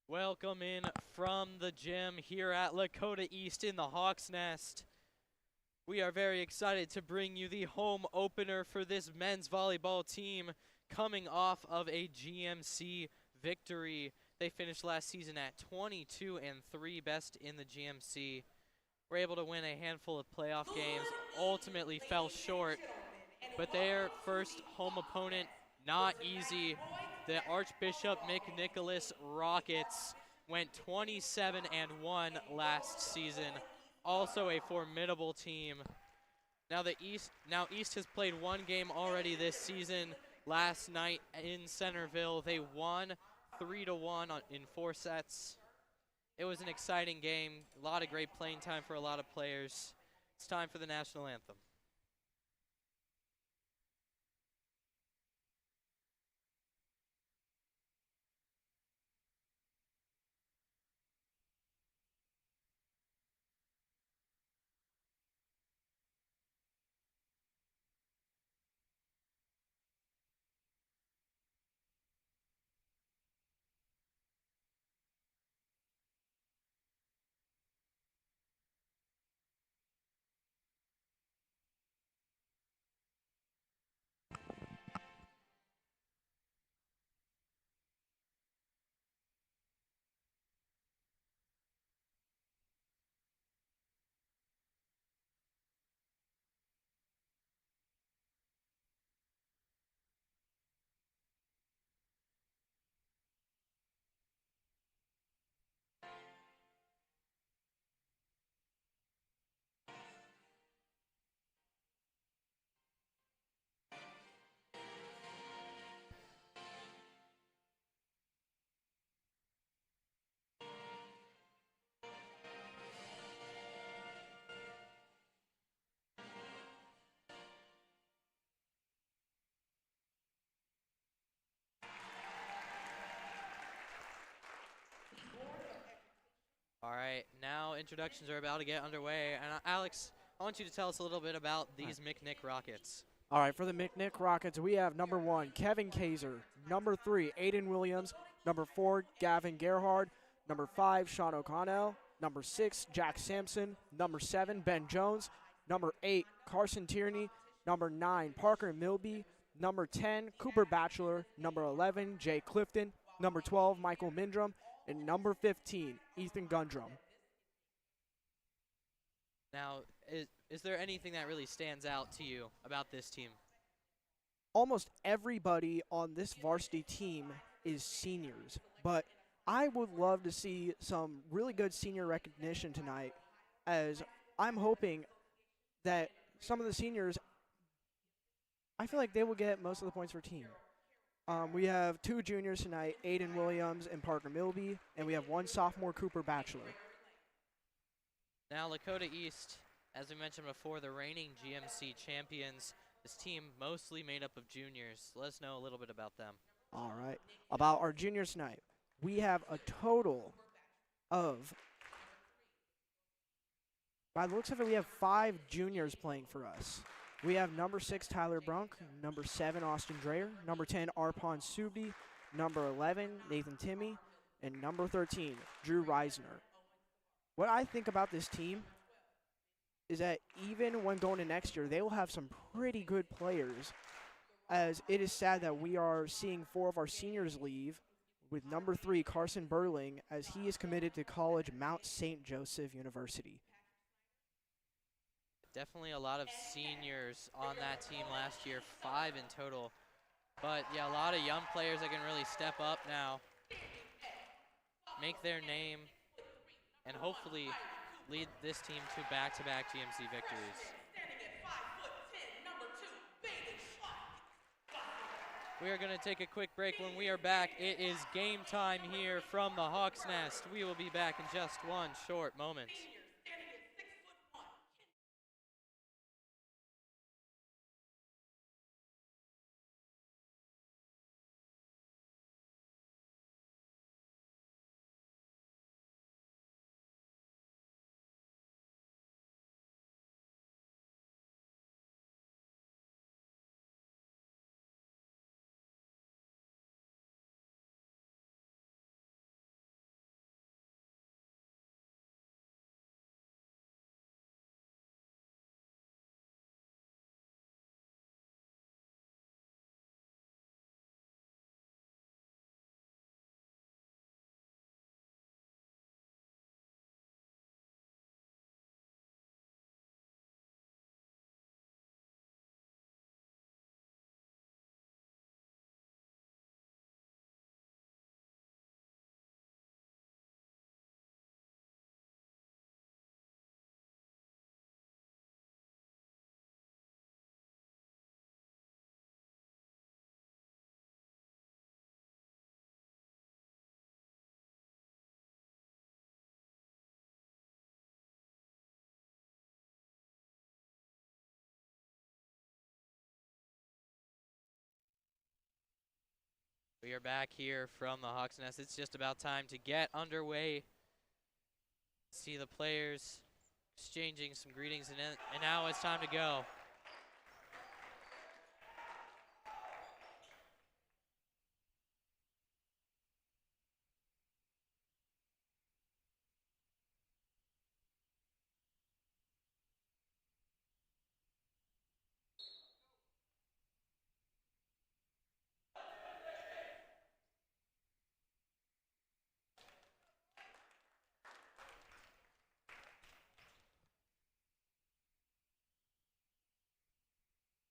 Welcome in from the gym here at Lakota East in the Hawks Nest. We are very excited to bring you the home opener for this men's volleyball team coming off of a GMC victory. They finished last season at 22-3, best in the GMC. Were able to win a handful of playoff games, ultimately fell short, but their first home opponent, not easy. The Archbishop McNicholas Rockets went 27-1 last season. Also a formidable team. Now East has played one game already this season. Last night in Centerville, they won 3-1 in 4 sets. It was an exciting game. A lot of great playing time for a lot of players. It's time for the national anthem. All right, now introductions are about to get underway. And Alex, I want you to tell us a little bit about these McNick Rockets. All right, for the McNick Rockets, we have number 1, Kevin Kaiser. Number 3, Aiden Williams. Number 4, Gavin Gerhard. Number 5, Sean O'Connell. Number 6, Jack Sampson. Number 7, Ben Jones. Number 8, Carson Tierney. Number 9, Parker Milby. Number 10, Cooper Batchelor. Number 11, Jay Clifton. Number 12, Michael Mindrum. And number 15, Ethan Gundrum. Now, is there anything that really stands out to you about this team? Almost everybody on this varsity team is seniors, but I would love to see some really good senior recognition tonight, as I'm hoping that some of the seniors, I feel like they will get most of the points for team. We have 2 juniors tonight, Aiden Williams and Parker Milby, and we have 1 sophomore, Cooper Batchelor. Now, Lakota East, as we mentioned before, the reigning GMC champions. This team mostly made up of juniors. Let us know a little bit about them. All right. About our juniors tonight, we have a total of, by the looks of it, we have 5 juniors playing for us. We have number 6, Tyler Brunk, number 7, Austin Dreyer, number 10, Arpon Subdi, number 11, Nathan Timmy, and number 13, Drew Reisner. What I think about this team is that even when going to next year, they will have some pretty good players, as it is sad that we are seeing 4 of our seniors leave, with number 3, Carson Burling, as he is committed to college Mount St. Joseph University. Definitely a lot of seniors on that team last year, 5 in total. But yeah, a lot of young players that can really step up now, make their name, and hopefully lead this team to back-to-back GMC victories. We are going to take a quick break. When we are back, it is game time here from the Hawks Nest. We will be back in just one short moment. We are back here from the Hawks Nest. It's just about time to get underway. See the players exchanging some greetings, and now it's time to go.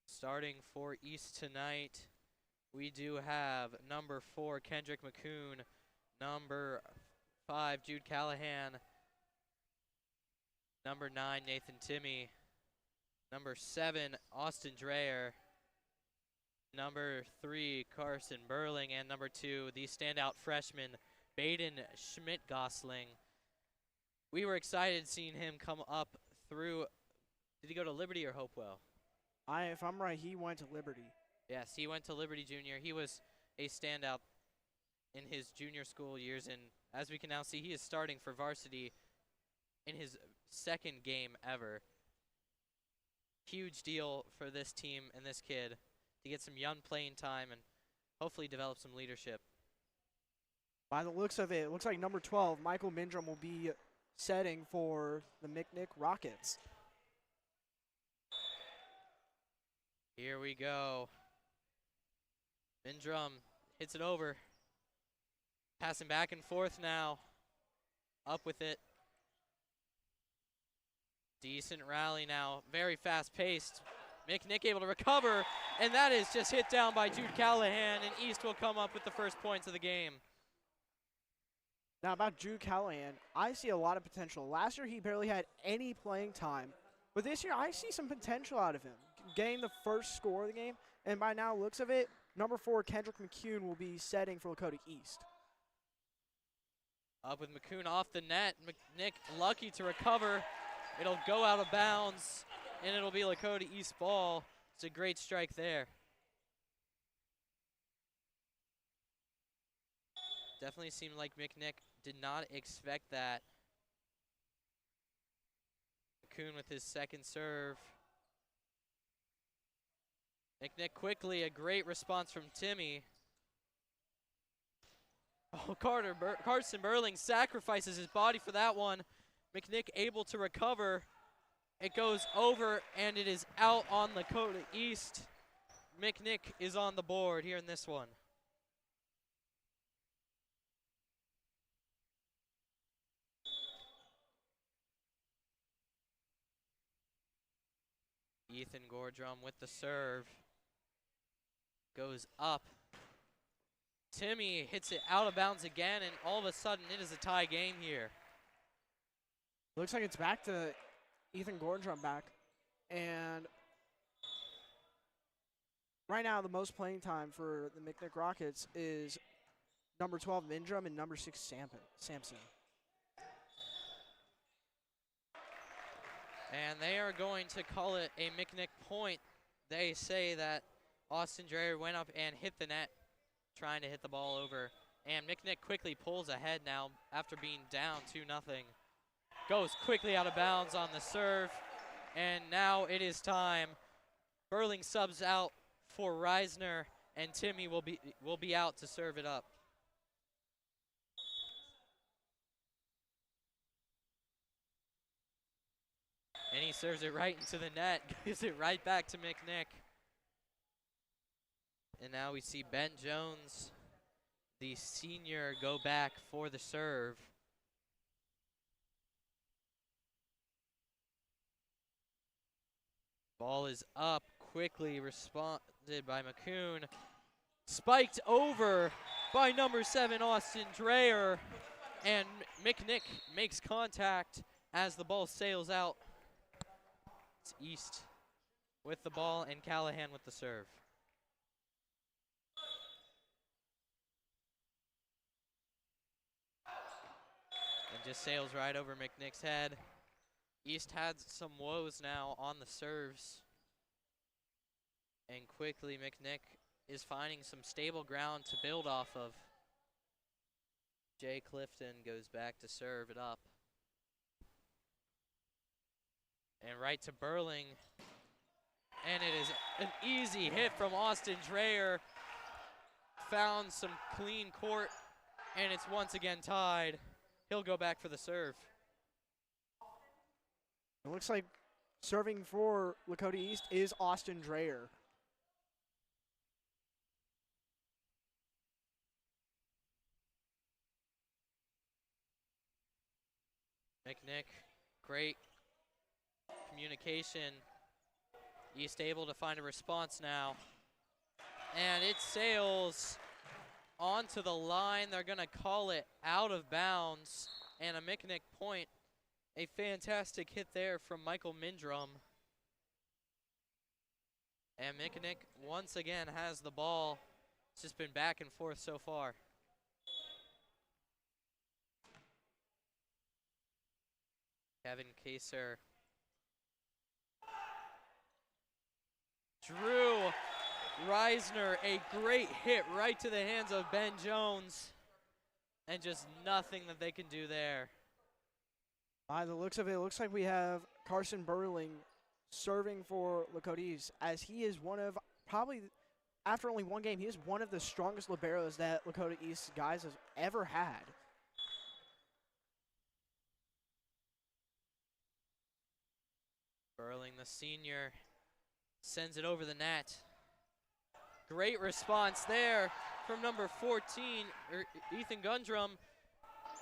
Starting for East tonight, we do have number 4, Kendrick McCoon, number 5, Jude Callahan, number 9, Nathan Timmy, number 7, Austin Dreyer, number 3, Carson Burling, and number 2, the standout freshman, Baden Schmidt-Gosling. We were excited seeing him come up through. Did he go to Liberty or Hopewell? If I'm right, he went to Liberty. Yes, he went to Liberty Junior. He was a standout in his junior school years, and as we can now see, he is starting for Varsity in his second game ever. Huge deal for this team and this kid to get some young playing time and hopefully develop some leadership. By the looks of it, it looks like number 12, Michael Mindrum, will be setting for the McNicholas Rockets. Here we go. Mindrum hits it over. Passing back and forth now. Up with it. Decent rally now. Very fast paced. McNicholas able to recover. And that is just hit down by Jude Callahan. And East will come up with the first points of the game. Now about Jude Callahan, I see a lot of potential. Last year he barely had any playing time. But this year I see some potential out of him. Getting the first score of the game, and by now looks of it, number 4, Kendrick McCoon, will be setting for Lakota East. Up with McCoon off the net. McNicholas lucky to recover. It'll go out of bounds, and it'll be Lakota East ball. It's a great strike there. Definitely seemed like McNicholas did not expect that. McCoon with his second serve. McNicholas quickly, a great response from Timmy. Oh, Carson Burling sacrifices his body for that one. McNicholas able to recover. It goes over, and it is out on Lakota East. McNicholas is on the board here in this one. Ethan Gordrum with the serve. Goes up. Timmy hits it out of bounds again, and all of a sudden it is a tie game here. Looks like it's back to Ethan Gordrum back. And right now the most playing time for the McNicholas Rockets is number 12, Mindrum, and number 6, Sampson. And they are going to call it a McNicholas point. They say that Austin Dreyer went up and hit the net, trying to hit the ball over. And McNicholas quickly pulls ahead now after being down 2-0. Goes quickly out of bounds on the serve. And now it is time. Burling subs out for Reisner, and Timmy will be out to serve it up. And he serves it right into the net, gives it right back to McNicholas. And now we see Ben Jones, the senior, go back for the serve. Ball is up, quickly responded by McCoon. Spiked over by number 7, Austin Dreyer. And McNicholas makes contact as the ball sails out. It's East with the ball and Callahan with the serve. And just sails right over McNicholas' head. East had some woes now on the serves. And quickly McNicholas is finding some stable ground to build off of. Jay Clifton goes back to serve it up. And right to Burling. And it is an easy hit from Austin Dreyer. Found some clean court, and it's once again tied. He'll go back for the serve. It looks like serving for Lakota East is Austin Dreyer. McNick, great communication. East able to find a response now. And it sails onto the line. They're going to call it out of bounds. And a McNick point. A fantastic hit there from Michael Mindrum. And McNick once again has the ball. It's just been back and forth so far. Kevin Kaser. Drew Reisner, a great hit right to the hands of Ben Jones. And just nothing that they can do there. By the looks of it, it looks like we have Carson Burling serving for Lakota East, as he is one of, probably, after only one game, he is one of the strongest liberos that Lakota East guys has ever had. Burling, the senior, sends it over the net. Great response there from number 14, Ethan Gundrum.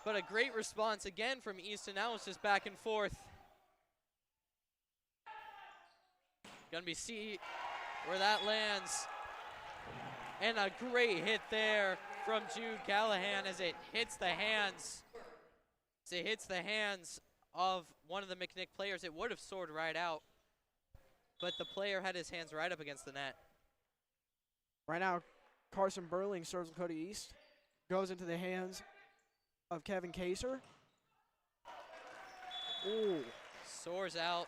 But a great response again from Easton. Now it's just back and forth. Gonna be see where that lands. And a great hit there from Jude Callahan as it hits the hands. As it hits the hands of one of the McNick players. It would have soared right out, but the player had his hands right up against the net. Right now, Carson Burling serves Lakota East. Goes into the hands of Kevin Kaser. Ooh. Soars out.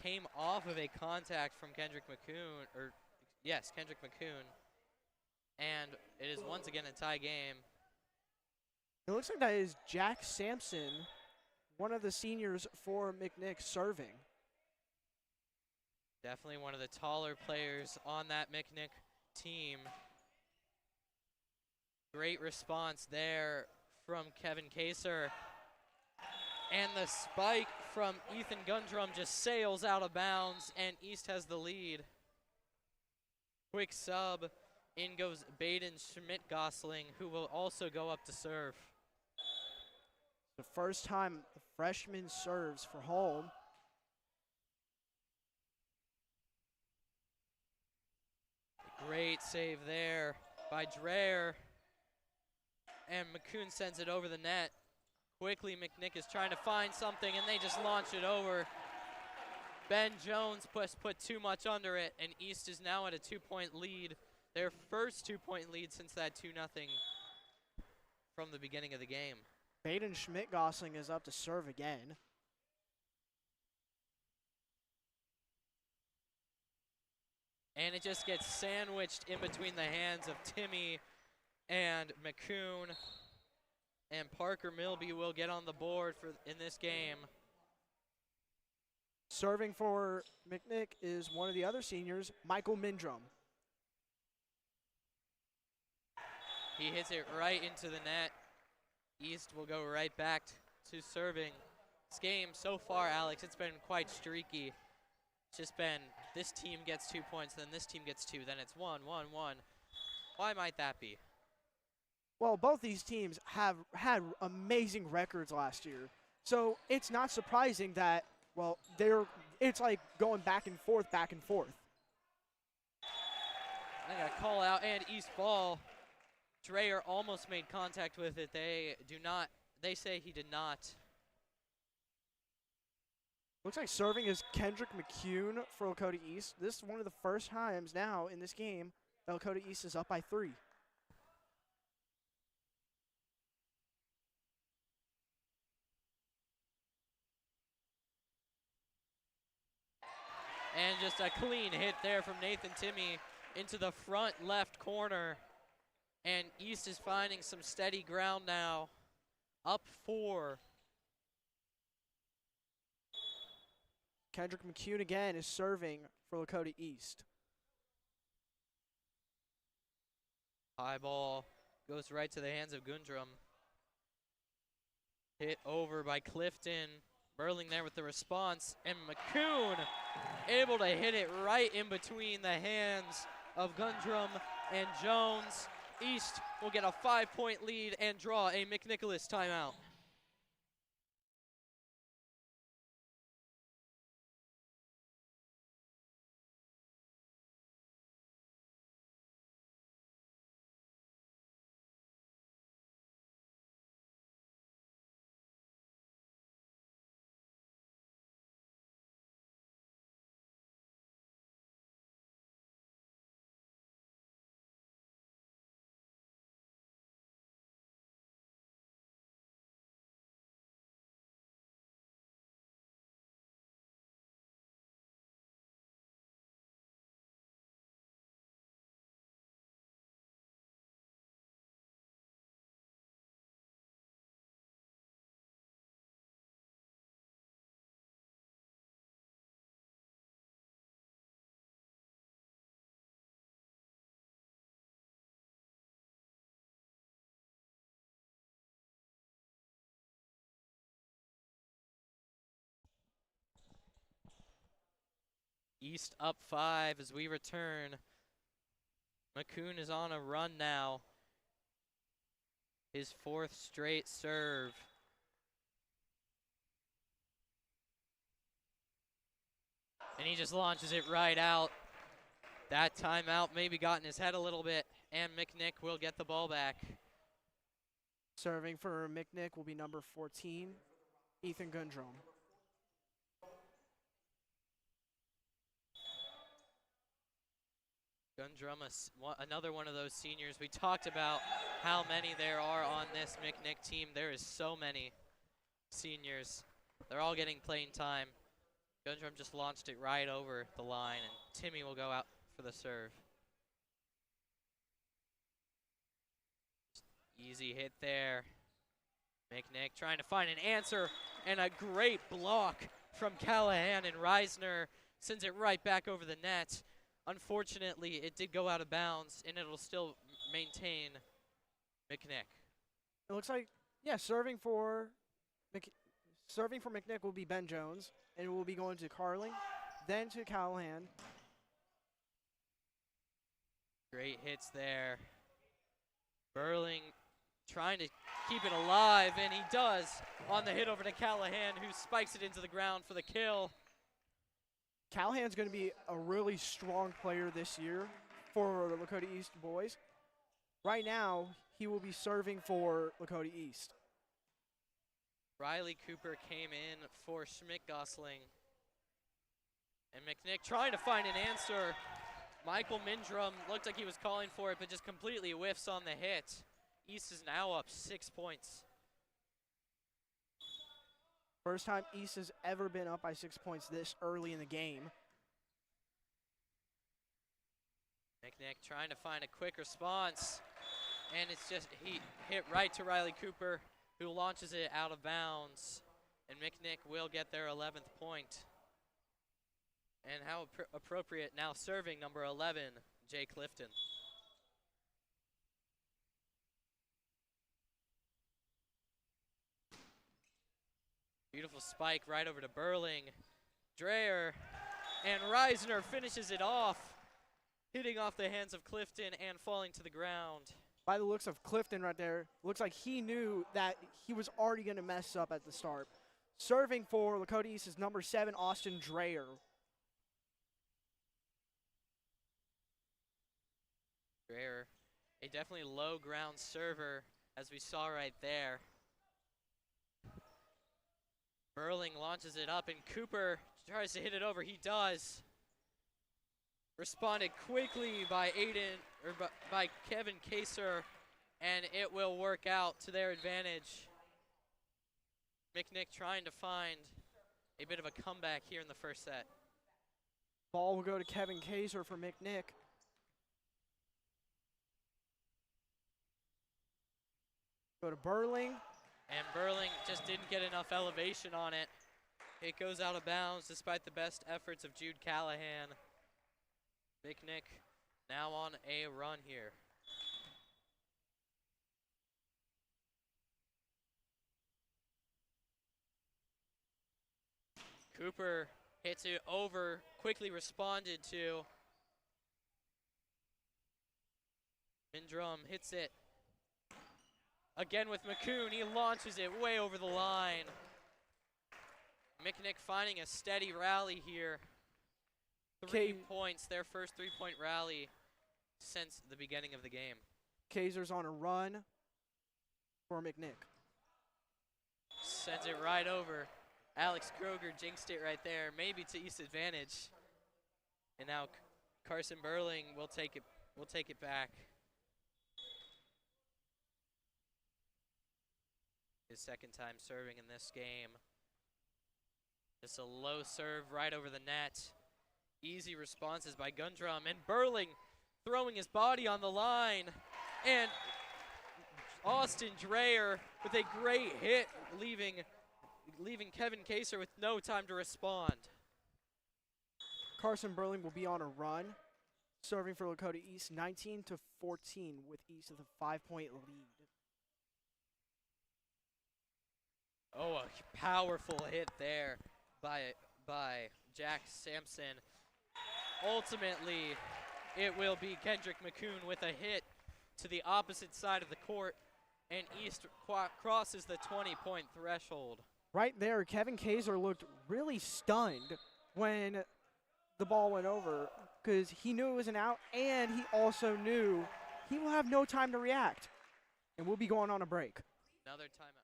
Came off of a contact from Kendrick McCoon, Kendrick McCoon. And it is once again a tie game. It looks like that is Jack Sampson, one of the seniors for McNick, serving. Definitely one of the taller players on that McNick team. Great response there from Kevin Kaser. And the spike from Ethan Gundrum just sails out of bounds, and East has the lead. Quick sub. In goes Baden Schmidt-Gosling, who will also go up to serve. The first time the freshman serves for home. Great save there by Dreyer. And McCoon sends it over the net. Quickly, McNick is trying to find something, and they just launch it over. Ben Jones put too much under it, and East is now at a 2-point lead. Their first 2-point lead since that 2-0 from the beginning of the game. Baden Schmidt-Gosling is up to serve again. And it just gets sandwiched in between the hands of Timmy and McCoon. And Parker Milby will get on the board in this game. Serving for McNick is one of the other seniors, Michael Mindrum. He hits it right into the net. East will go right back to serving. This game so far, Alex, it's been quite streaky. It's just been this team gets 2 points, then this team gets 2, then it's 1, 1, 1. Why might that be? Well, both these teams have had amazing records last year. So it's not surprising that, well, it's like going back and forth, back and forth. I got a call out and East ball. Dreyer almost made contact with it. They say he did not. Looks like serving is Kendrick McCune for Lakota East. This is one of the first times now in this game that Lakota East is up by 3. And just a clean hit there from Nathan Timmy. into the front left corner. And East is finding some steady ground now. Up 4. Kendrick McCune again is serving for Lakota East. High ball goes right to the hands of Gundrum. Hit over by Clifton. Burling there with the response. And McCune able to hit it right in between the hands of Gundrum and Jones. East will get a 5-point lead and draw a McNicholas timeout. East up 5 as we return. McCune is on a run now. His 4th straight serve. And he just launches it right out. That timeout maybe got in his head a little bit, and McNick will get the ball back. Serving for McNick will be number 14, Ethan Gundrum. Gundrum, another one of those seniors. We talked about how many there are on this McNick team. There is so many seniors. They're all getting playing time. Gundrum just launched it right over the line, and Timmy will go out for the serve. Easy hit there. McNick trying to find an answer, and a great block from Callahan, and Reisner sends it right back over the net. Unfortunately, it did go out of bounds, and it'll still maintain McNick. It looks like, yeah, serving for McNick will be Ben Jones, and it will be going to Carling, then to Callahan. Great hits there. Burling trying to keep it alive, and he does on the hit over to Callahan, who spikes it into the ground for the kill. Callahan's going to be a really strong player this year for the Lakota East boys. Right now, he will be serving for Lakota East. Riley Cooper came in for Schmidt-Gosling. And McNick trying to find an answer. Michael Mindrum looked like he was calling for it, but just completely whiffs on the hit. East is now up 6 points. First time East has ever been up by 6 points this early in the game. McNick trying to find a quick response. And it's just, he hit right to Riley Cooper, who launches it out of bounds. And McNick will get their 11th point. And how appropriate, now serving number 11, Jay Clifton. Beautiful spike right over to Burling. Dreyer, and Reisner finishes it off, hitting off the hands of Clifton and falling to the ground. By the looks of Clifton right there, looks like he knew that he was already going to mess up at the start. Serving for Lakota East is number 7, Austin Dreyer. Dreyer, a definitely low ground server, as we saw right there. Burling launches it up, and Cooper tries to hit it over. He does. Responded quickly by by Kevin Kaser, and it will work out to their advantage. McNick trying to find a bit of a comeback here in the first set. Ball will go to Kevin Kaser for McNick. Go to Burling. And Burling just didn't get enough elevation on it. It goes out of bounds despite the best efforts of Jude Callahan. McNick now on a run here. Cooper hits it over, quickly responded to. Mindrum hits it again with McCoon. He launches it way over the line. McNick finding a steady rally here. 3 points, their first 3-point rally since the beginning of the game. Kaiser's on a run for McNick. Sends it right over. Alex Kroger jinxed it right there, maybe to East advantage. And now Carson Burling will take it back. His second time serving in this game. Just a low serve right over the net. Easy responses by Gundrum, and Burling throwing his body on the line. And Austin Dreyer with a great hit, leaving Kevin Kaser with no time to respond. Carson Burling will be on a run, serving for Lakota East 19-14 with East with a 5-point lead. Oh, a powerful hit there by Jack Sampson. Ultimately, it will be Kendrick McCoon with a hit to the opposite side of the court, and East crosses the 20-point threshold. Right there, Kevin Kaiser looked really stunned when the ball went over because he knew it was an out, and he also knew he will have no time to react, and we'll be going on a break. Another timeout.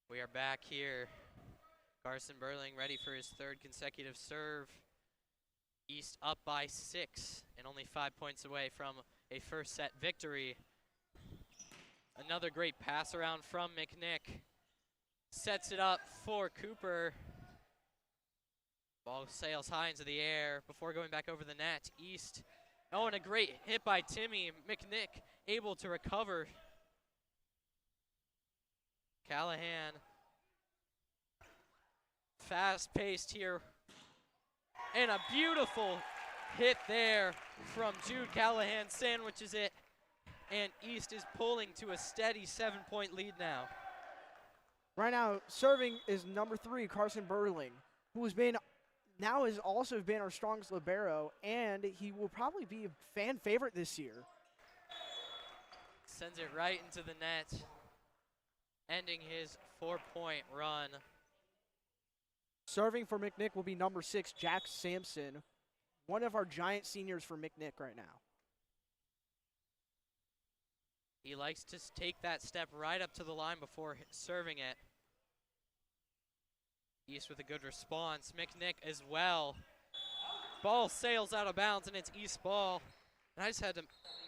We are back here. Carson Burling ready for his third consecutive serve. East up by 6 and only 5 points away from a first set victory. Another great pass around from McNick. Sets it up for Cooper. Ball sails high into the air before going back over the net. East, oh, and a great hit by Timmy. McNick able to recover. Callahan, fast-paced here. And a beautiful hit there from Jude Callahan, sandwiches it. And East is pulling to a steady 7-point lead now. Right now, serving is number 3, Carson Burling, who has also been our strongest libero, and he will probably be a fan favorite this year. Sends it right into the net, ending his 4-point run. Serving for McNick will be number 6, Jack Sampson, one of our giant seniors for McNick right now. He likes to take that step right up to the line before serving it. East with a good response. McNick as well. Ball sails out of bounds, and it's East ball. And I just had to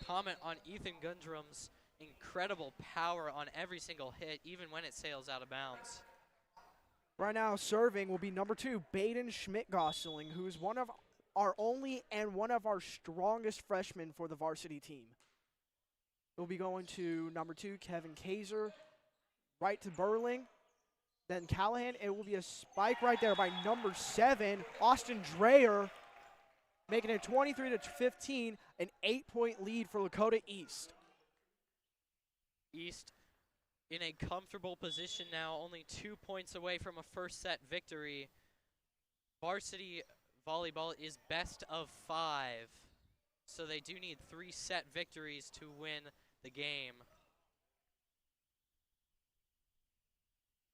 comment on Ethan Gundrum's incredible power on every single hit, even when it sails out of bounds. Right now, serving will be number 2, Baden Schmidt-Gosseling, who is one of our only and one of our strongest freshmen for the varsity team. It will be going to number 2, Kevin Kaiser, right to Burling. Then Callahan, it will be a spike right there by number 7, Austin Dreyer, making it 23-15, an 8-point lead for Lakota East. East in a comfortable position now, only 2 points away from a first set victory. Varsity volleyball is best of 5, so they do need 3 set victories to win the game.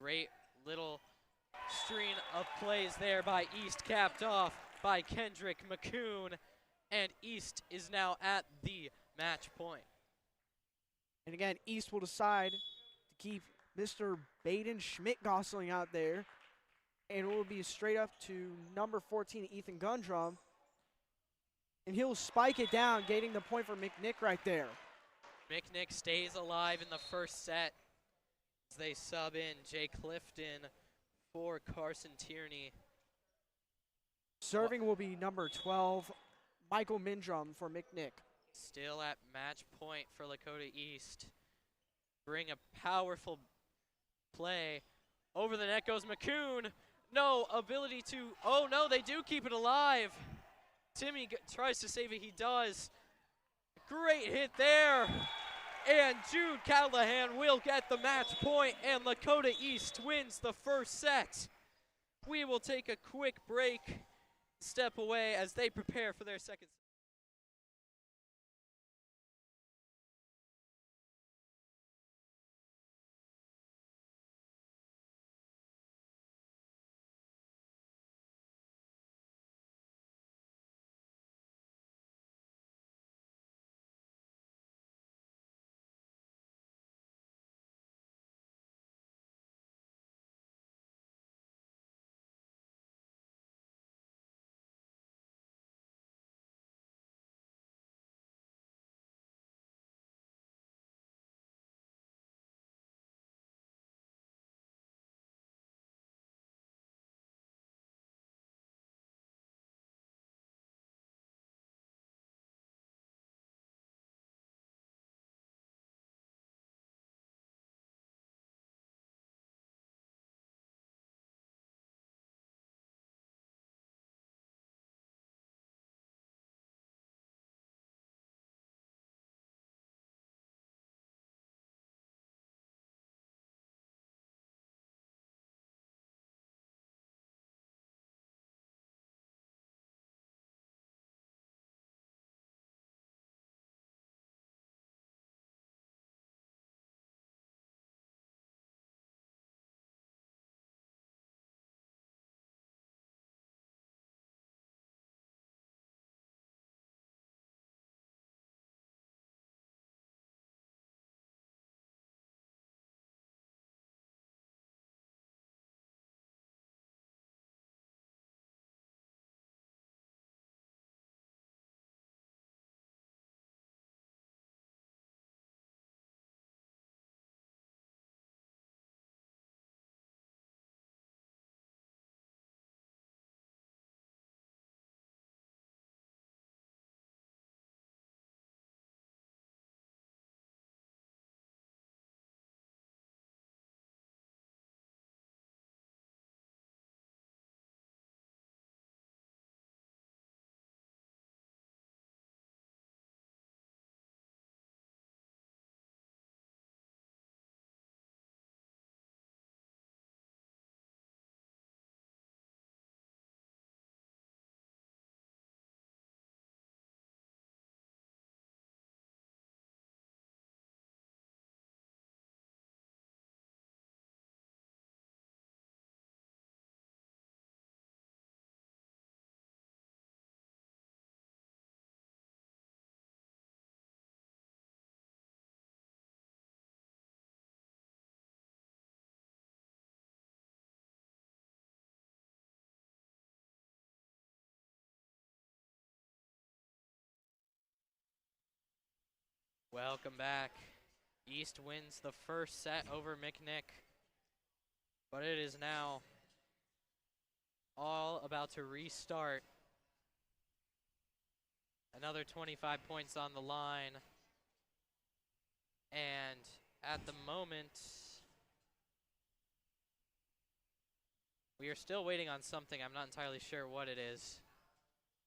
Great little string of plays there by East, capped off by Kendrick McCoon, and East is now at the match point. And again, East will decide to keep Mr. Baden Schmidt-Gosling out there, and it will be straight up to number 14, Ethan Gundrum, and he'll spike it down, gaining the point for McNick right there. McNick stays alive in the first set as they sub in Jay Clifton for Carson Tierney. Serving will be number 12, Michael Mindrum for McNick. Still at match point for Lakota East. Bring a powerful play. Over the net goes McCoon. No ability to, oh no, they do keep it alive. Timmy tries to save it, he does. Great hit there. And Jude Callahan will get the match point, and Lakota East wins the first set. We will take a quick break, step away as they prepare for their second set. Welcome back. East wins the first set over McNick, but it is now all about to restart. Another 25 points on the line, and at the moment, We are still waiting on something. I'm not entirely sure what it is.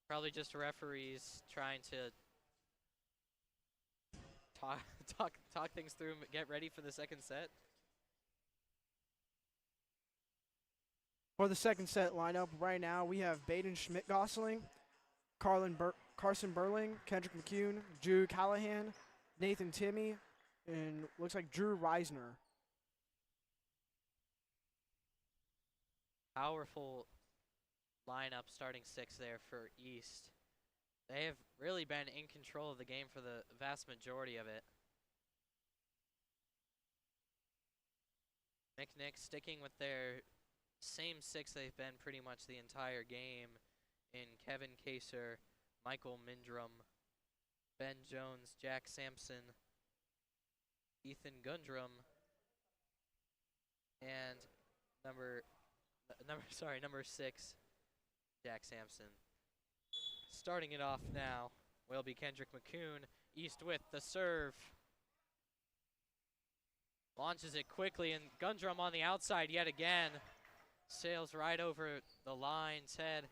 Probably just referees trying to talk things through and get ready for the second set. For the second set lineup right now, we have Baden Schmidt-Gosling, Carson Burling, Kendrick McCune, Drew Callahan, Nathan Timmy, and looks like Drew Reisner. Powerful lineup starting 6 there for East. They have really been in control of the game for the vast majority of it. McNick sticking with their same 6 they've been pretty much the entire game in Kevin Kaser, Michael Mindrum, Ben Jones, Jack Sampson, Ethan Gundrum, and number 6, Jack Sampson. Starting it off now will be Kendrick McCune. East with the serve. Launches it quickly, and Gundrum on the outside yet again. Sails right over the line's head.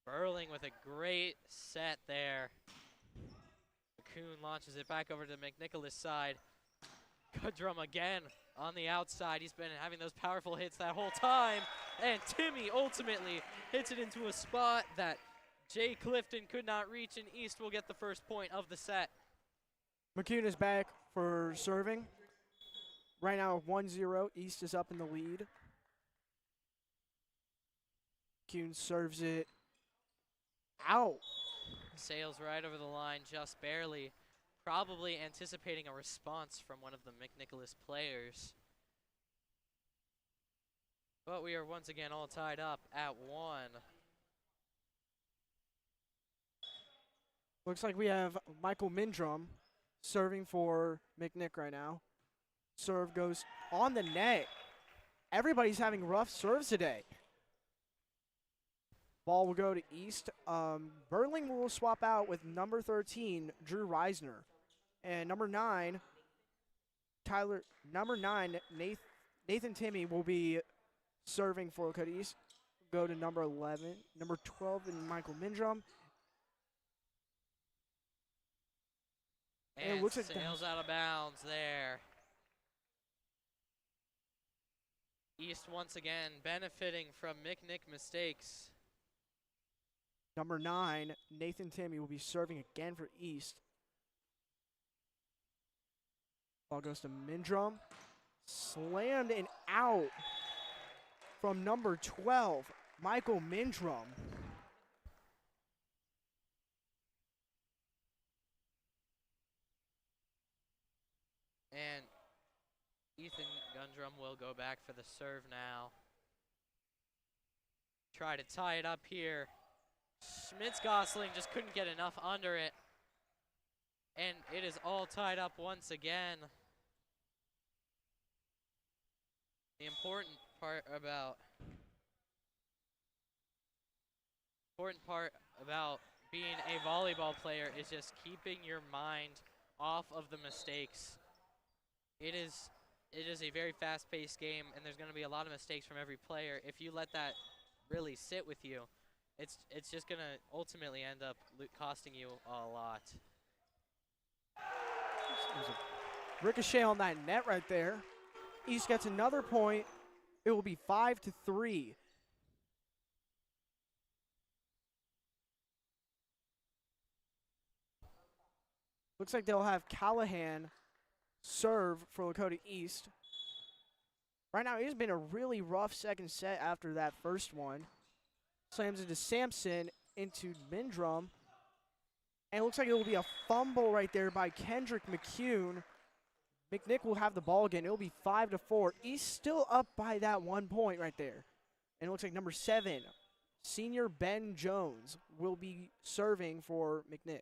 Burling with a great set there. McCune launches it back over to McNicholas' side. Gundrum again on the outside. He's been having those powerful hits that whole time. And Timmy ultimately hits it into a spot that Jay Clifton could not reach, and East will get the first point of the set. McCune is back for serving. Right now 1-0, East is up in the lead. McCune serves it out. Sails right over the line just barely. Probably anticipating a response from one of the McNicholas players. But we are once again all tied up at 1. Looks like we have Michael Mindrum serving for McNick right now. Serve goes on the net. Everybody's having rough serves today. Ball will go to East. Burling will swap out with number 13, Drew Reisner. And number 9, Nathan Timmy will be serving for Lakota East. Go to number 11. Number 12 and Michael Mindrum. And it looks like sails out of bounds there. East once again benefiting from McNick mistakes. Number 9, Nathan Timmy will be serving again for East. Ball goes to Mindrum. Slammed and out from number 12, Michael Mindrum. And Ethan Gundrum will go back for the serve now. Try to tie it up here. Schmitz-Gosling just couldn't get enough under it. And it is all tied up once again. The important part about being a volleyball player is just keeping your mind off of the mistakes. It is a very fast-paced game, and there's going to be a lot of mistakes from every player. If you let that really sit with you, it's just going to ultimately end up costing you a lot. There's a ricochet on that net right there. East gets another point. It will be 5-3. Looks like they'll have Callahan serve for Lakota East. Right now, it has been a really rough second set after that first one. Slams into Sampson, into Mindrum. And it looks like it will be a fumble right there by Kendrick McCune. McNick will have the ball again. It will be 5-4. East still up by that 1 point right there. And it looks like number 7, senior Ben Jones, will be serving for McNick.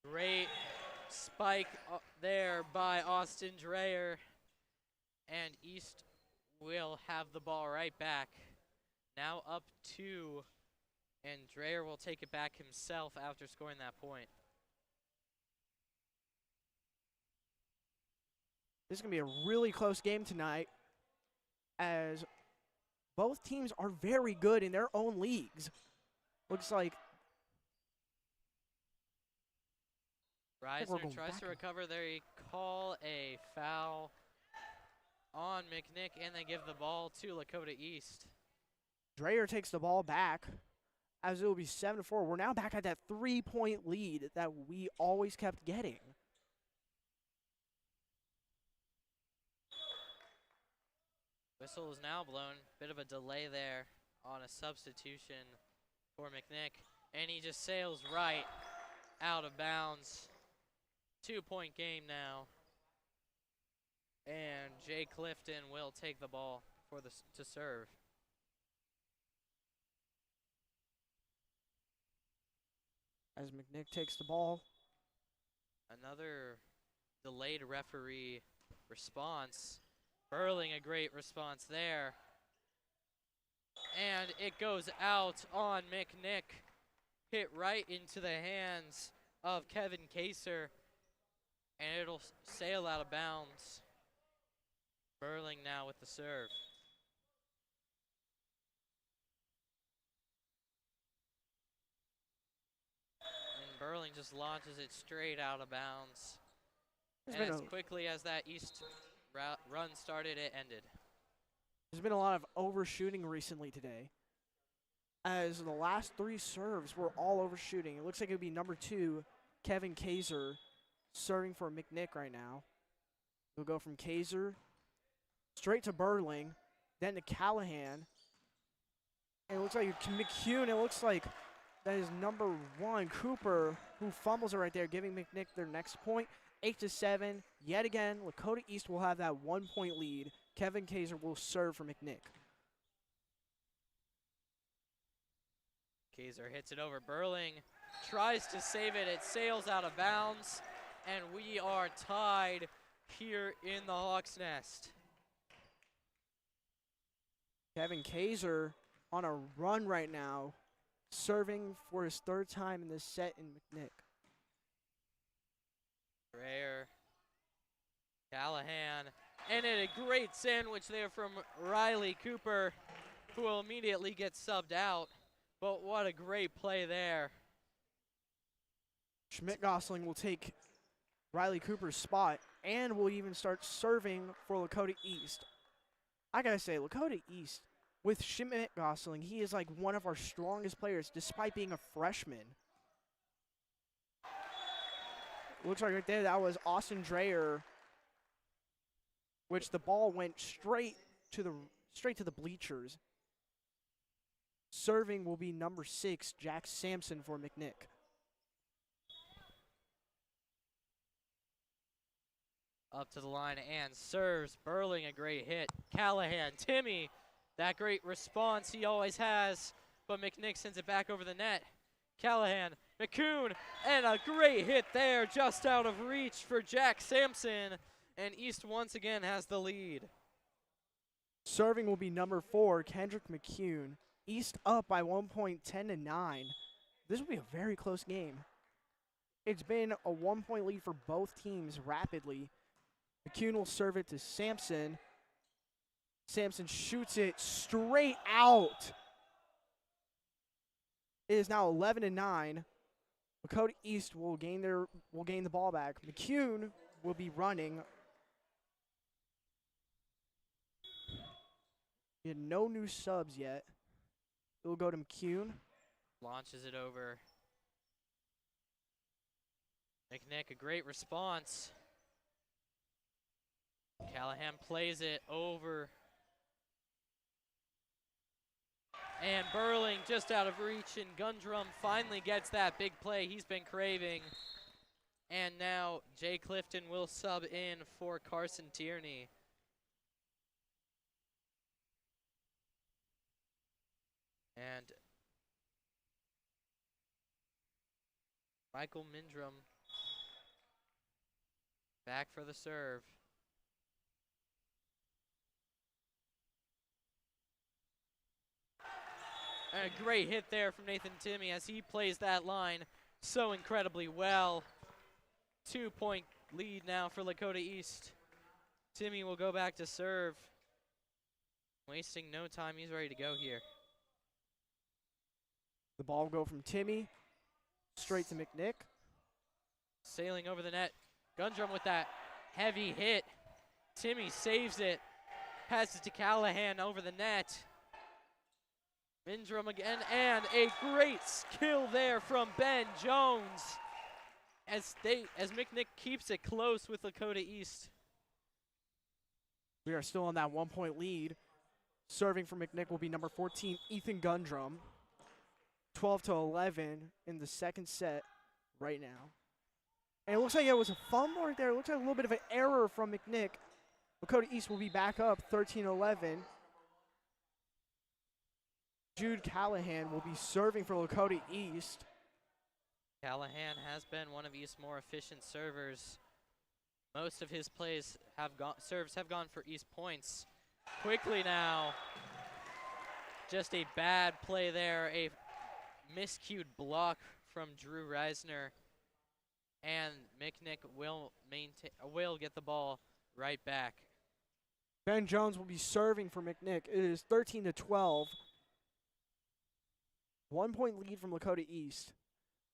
Great spike there by Austin Dreyer. And East will have the ball right back. Now up 2. And Dreyer will take it back himself after scoring that point. This is going to be a really close game tonight, as both teams are very good in their own leagues. Looks like Reisner tries to recover. They call a foul on McNick, and they give the ball to Lakota East. Dreyer takes the ball back, as it will be 7-4. We're now back at that 3-point lead that we always kept getting. Whistle is now blown. Bit of a delay there on a substitution for McNick, and he just sails right out of bounds. 2-point game now, and Jay Clifton will take the ball for to serve. As McNick takes the ball. Another delayed referee response. Burling, a great response there. And it goes out on McNick. Hit right into the hands of Kevin Kaser, and it'll sail out of bounds. Burling now with the serve. And Burling just launches it straight out of bounds. And as quickly as that East run started, it ended. There's been a lot of overshooting recently today, as the last 3 serves were all overshooting. It looks like it would be number 2, Kevin Kaser, serving for McNick right now. He'll go from Kaser straight to Burling, then to Callahan. And it looks like McCune, it looks like that is number 1, Cooper, who fumbles it right there, giving McNick their next point. 8-7. Yet again, Lakota East will have that 1-point lead. Kevin Kaser will serve for McNick. Kaser hits it over. Burling tries to save it. It sails out of bounds, and we are tied here in the Hawks' Nest. Kevin Kaser on a run right now, serving for his 3rd time in this set in McNick. Dreyer, Callahan, and a great sandwich there from Riley Cooper, who will immediately get subbed out. But what a great play there. Schmidt-Gosling will take Riley Cooper's spot and will even start serving for Lakota East. I gotta say, Lakota East, with Schmidt-Gosling, he is like one of our strongest players despite being a freshman. Looks like right there that was Austin Dreyer, which the ball went straight to the bleachers. Serving will be number 6, Jack Sampson for McNick. Up to the line and serves. Burling, a great hit. Callahan, Timmy, that great response he always has, but McNick sends it back over the net. Callahan, McCune, and a great hit there, just out of reach for Jack Sampson, and East once again has the lead. Serving will be number 4, Kendrick McCune. East up by 1 point, 10-9. This will be a very close game. It's been a 1-point lead for both teams rapidly. McCune will serve it to Sampson. Sampson shoots it straight out. It is now 11-9. Lakota East will gain the ball back. McCune will be running. We had no new subs yet. It will go to McCune. Launches it over. McNick, a great response. Callahan plays it over. And Burling just out of reach, and Gundrum finally gets that big play he's been craving. And now Jay Clifton will sub in for Carson Tierney. And Michael Mindrum back for the serve. And a great hit there from Nathan Timmy as he plays that line so incredibly well. 2-point lead now for Lakota East. Timmy will go back to serve. Wasting no time, he's ready to go here. The ball will go from Timmy straight to McNick. Sailing over the net. Gundrum with that heavy hit. Timmy saves it. Passes to Callahan over the net. Mindrum again, and a great skill there from Ben Jones as McNick keeps it close with Lakota East. We are still on that 1-point lead. Serving for McNick will be number 14, Ethan Gundrum. 12-11 in the second set right now. And it looks like it was a fumble right there. It looks like a little bit of an error from McNick. Lakota East will be back up 13-11. Jude Callahan will be serving for Lakota East. Callahan has been one of East's more efficient servers. Most of his serves have gone for East points. Quickly now. Just a bad play there. A miscued block from Drew Reisner. And McNick will get the ball right back. Ben Jones will be serving for McNick. It is 13-12. 1-point lead from Lakota East.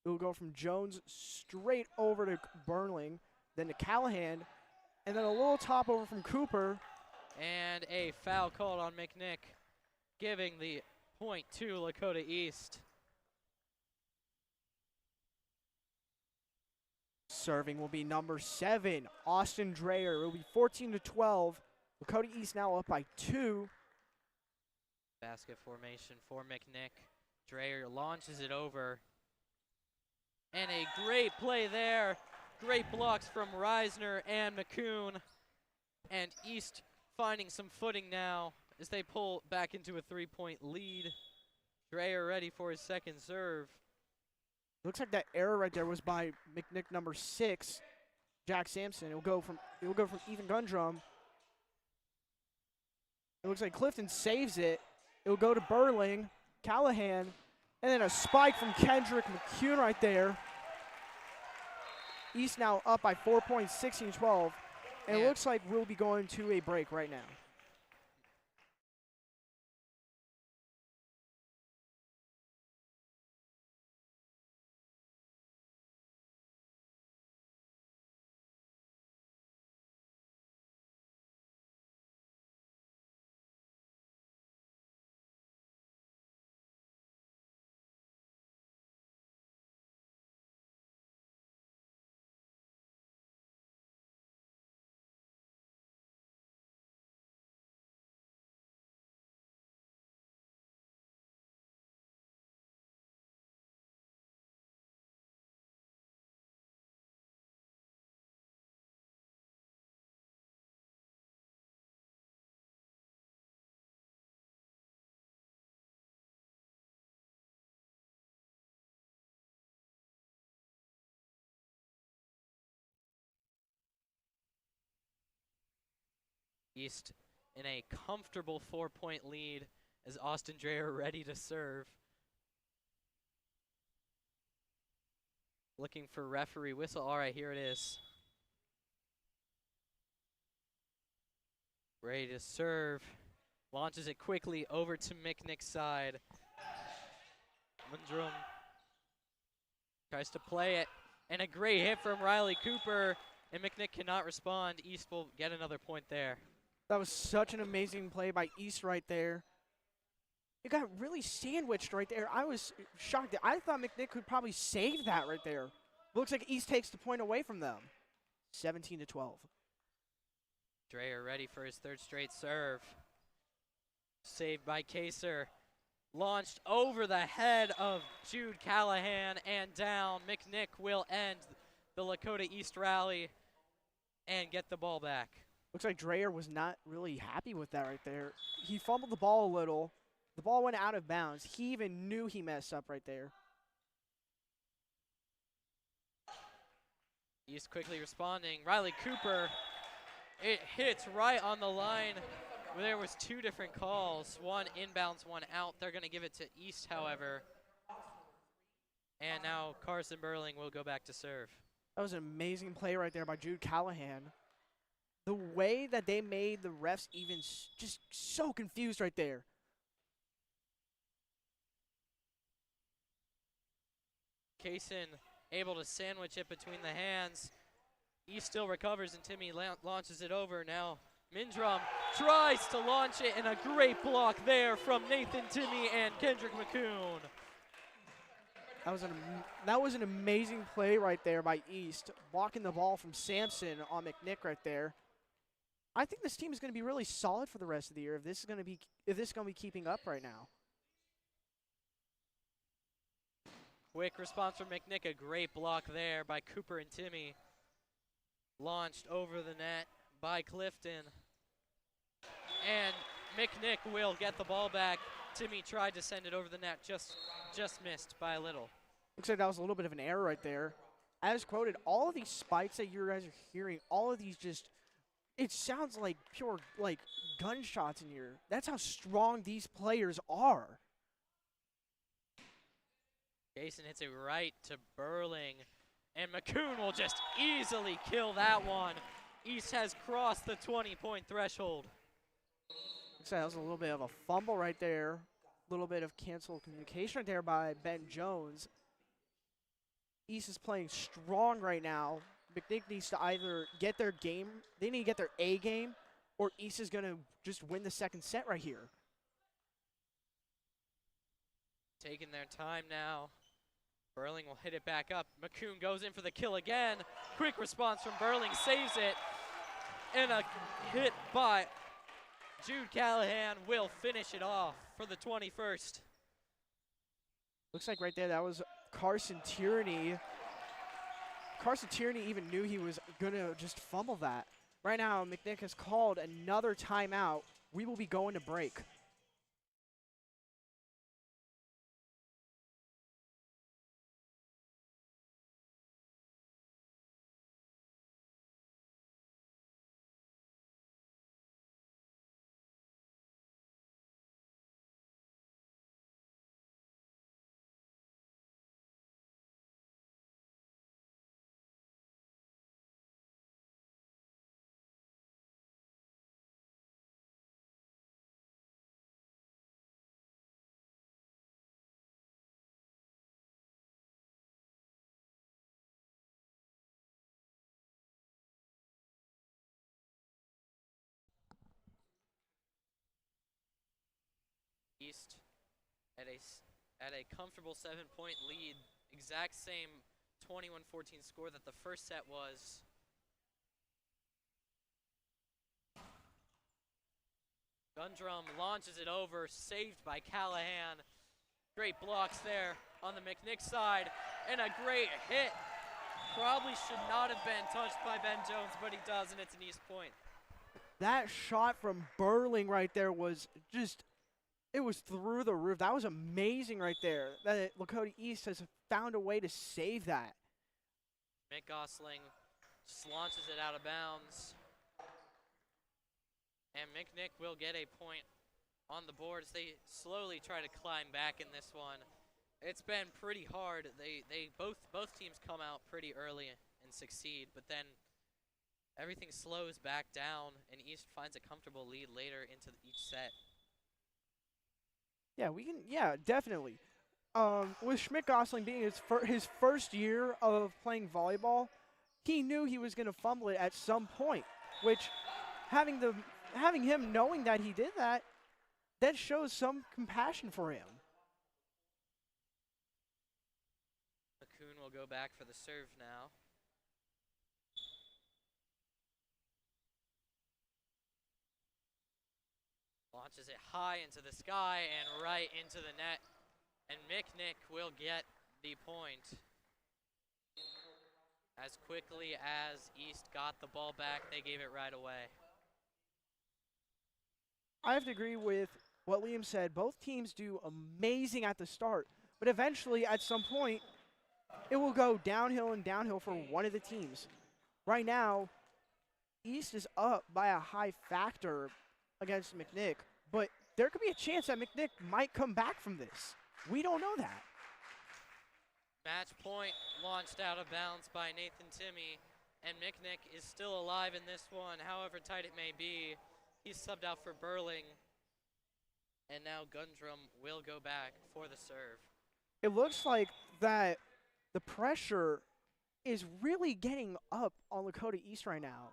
It will go from Jones straight over to Burnling, then to Callahan, and then a little top over from Cooper. And a foul called on McNick, giving the point to Lakota East. Serving will be number 7, Austin Dreyer. It will be 14-12. Lakota East now up by 2. Basket formation for McNick. Dreyer launches it over. And a great play there. Great blocks from Reisner and McCoon. And East finding some footing now as they pull back into a 3-point lead. Dreyer ready for his second serve. Looks like that error right there was by McNick number 6, Jack Sampson. It will go from Ethan Gundrum. It looks like Clifton saves it. It will go to Burling, Callahan, and then a spike from Kendrick McCune right there. East now up by 4 points, 16-12. And it looks like we'll be going to a break right now. East in a comfortable 4-point lead as Austin Dreyer ready to serve. Looking for referee whistle. All right, here it is. Ready to serve. Launches it quickly over to McNick's side. Mundrum tries to play it. And a great hit from Riley Cooper. And McNick cannot respond. East will get another point there. That was such an amazing play by East right there. It got really sandwiched right there. I was shocked. I thought McNick could probably save that right there. Looks like East takes the point away from them. 17-12. Dreyer ready for his third straight serve. Saved by Kaser. Launched over the head of Jude Callahan and down. McNick will end the Lakota East rally and get the ball back. Looks like Dreyer was not really happy with that right there. He fumbled the ball a little. The ball went out of bounds. He even knew he messed up right there. East quickly responding. Riley Cooper, it hits right on the line. There was 2 different calls, one inbounds, one out. They're going to give it to East, however. And now Carson Burling will go back to serve. That was an amazing play right there by Jude Callahan. the way that they made the refs even just so confused right there. Kaysen able to sandwich it between the hands. He still recovers and Timmy launches it over. Now Mindrum tries to launch it, and a great block there from Nathan Timmy and Kendrick McCoon. That was an amazing play right there by East, blocking the ball from Sampson on McNick right there. I think this team is going to be really solid for the rest of the year if this is going to be keeping up right now. Quick response from McNick, a great block there by Cooper and Timmy. Launched over the net by Clifton. And McNick will get the ball back. Timmy tried to send it over the net, just missed by a little. Looks like that was a little bit of an error right there. As quoted, all of these spikes that you guys are hearing, all of these just, it sounds like pure like gunshots in here. That's how strong these players are. Jason hits it right to Burling, and McCoon will just easily kill that one. East has crossed the 20-point threshold. Looks like that was a little bit of a fumble right there. A little bit of canceled communication right there by Ben Jones. East is playing strong right now. McNick needs to either get their game, they need to get their A game, or East is going to just win the second set right here. Taking their time now. Burling will hit it back up. McCoon goes in for the kill again. Quick response from Burling, saves it. And a hit by Jude Callahan will finish it off for the 21st. Looks like right there that was Carson Tierney. Carson Tierney even knew he was going to just fumble that. Right now, McNick has called another timeout. We will be going to break. East at a comfortable 7-point lead, exact same 21-14 score that the first set was. Gundrum launches it over, saved by Callahan. Great blocks there on the McNick side, and a great hit. Probably should not have been touched by Ben Jones, but he does, and it's an East point. That shot from Burling right there was just, it was through the roof. That was amazing right there. That Lakota East has found a way to save that. Mick Gosling just launches it out of bounds. And McNick will get a point on the board as they slowly try to climb back in this one. It's been pretty hard. Both teams come out pretty early and succeed, but then everything slows back down and East finds a comfortable lead later into each set. Yeah, definitely. With Schmidt-Gosling being his first year of playing volleyball, he knew he was going to fumble it at some point, which having him knowing that he did that shows some compassion for him. McCoon will go back for the serve now. Launches it high into the sky and right into the net. And McNick will get the point. As quickly as East got the ball back, they gave it right away. I have to agree with what Liam said. Both teams do amazing at the start, but eventually at some point, it will go downhill and downhill for one of the teams. Right now, East is up by a high factor against McNick, but there could be a chance that McNick might come back from this. We don't know that. Match point launched out of bounds by Nathan Timmy. And McNick is still alive in this one, however tight it may be. He's subbed out for Burling. And now Gundrum will go back for the serve. It looks like that the pressure is really getting up on Lakota East right now.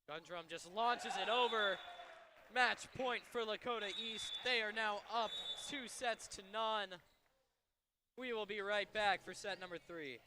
Gundrum just launches it over. Match point for Lakota East. They are now up 2-0. We will be right back for set number 3.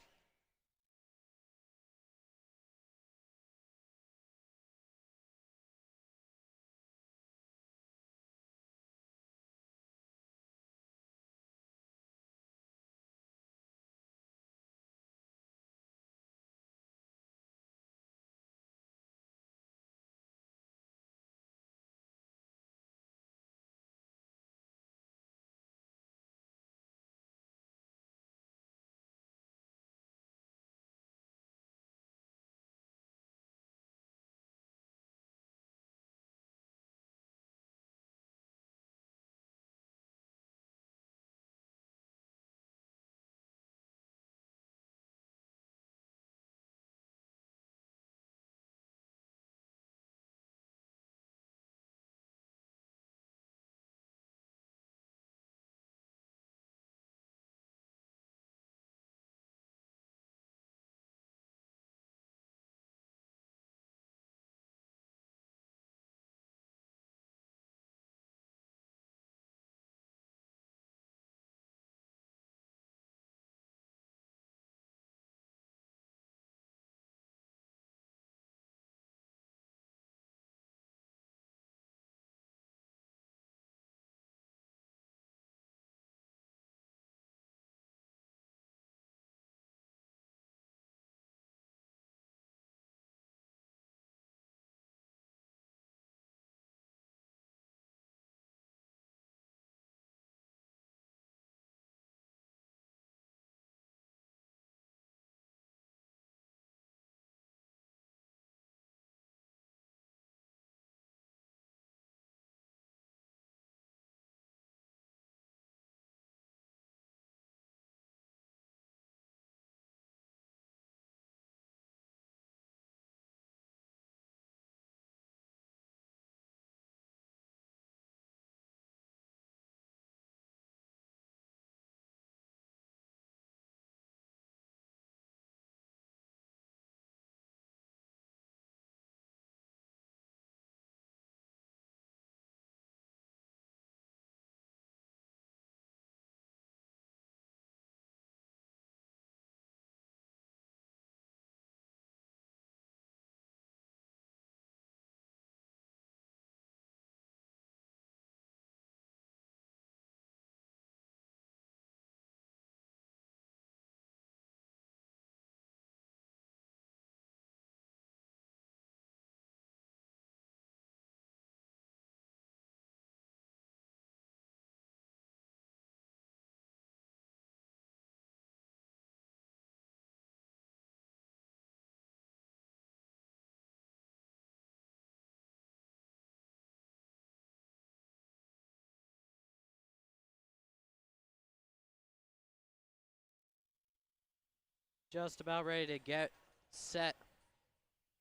Just about ready to get set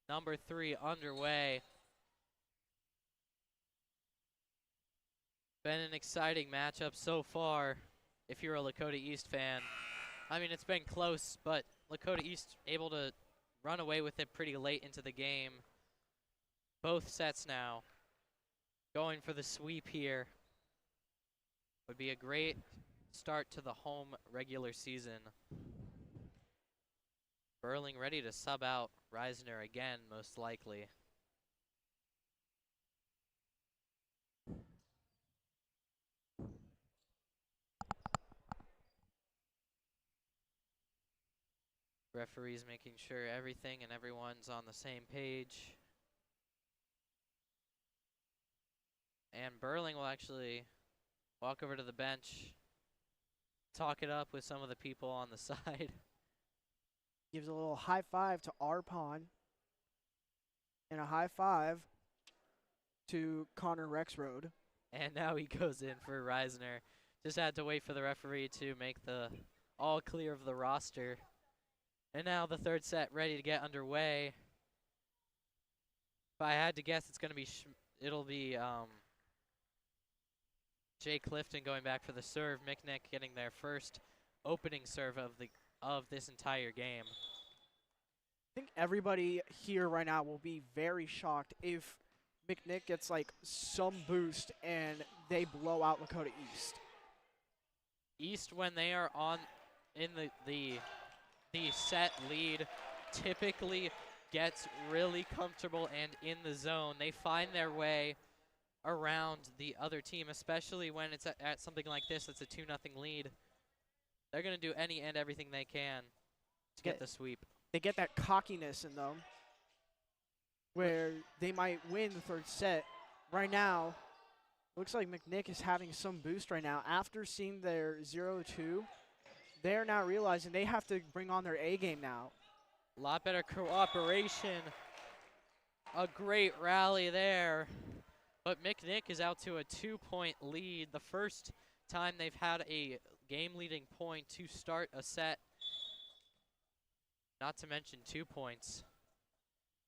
number 3 underway. Been an exciting matchup so far if you're a Lakota East fan. I mean, it's been close, but Lakota East able to run away with it pretty late into the game. Both sets now going for the sweep here. Would be a great start to the home regular season. Burling ready to sub out Reisner again, most likely. Referees making sure everything and everyone's on the same page. And Burling will actually walk over to the bench, talk it up with some of the people on the side. Gives a little high five to Arpon and a high five to Connor Rexroad. And now he goes in for Reisner. Just had to wait for the referee to make the all clear of the roster. And now the third set ready to get underway. If I had to guess, it's going to be it'll be Jay Clifton going back for the serve. McNick getting their first opening serve of this entire game. I think everybody here right now will be very shocked if McNick gets like some boost and they blow out Lakota East. East, when they are on in the set lead, typically gets really comfortable and in the zone. They find their way around the other team, especially when it's at something like this. It's a 2-0 lead. They're going to do any and everything they can to get the sweep. They get that cockiness in them where they might win the third set. Right now, looks like McNick is having some boost right now. After seeing their 0-2, they're now realizing they have to bring on their A game now. A lot better cooperation. A great rally there. But McNick is out to a 2-point lead. The first time they've had a game-leading point to start a set. Not to mention 2 points.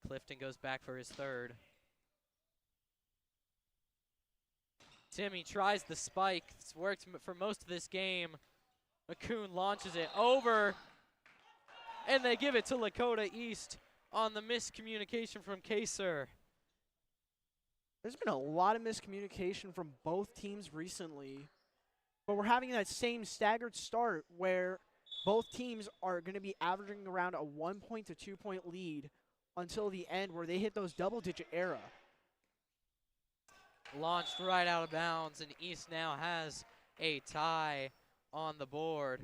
Clifton goes back for his third. Timmy tries the spike. It's worked for most of this game. McCoon launches it over. And they give it to Lakota East on the miscommunication from Kaser. There's been a lot of miscommunication from both teams recently. But we're having that same staggered start where both teams are going to be averaging around a 1-point to 2-point lead until the end where they hit those double-digit era. Launched right out of bounds, and East now has a tie on the board.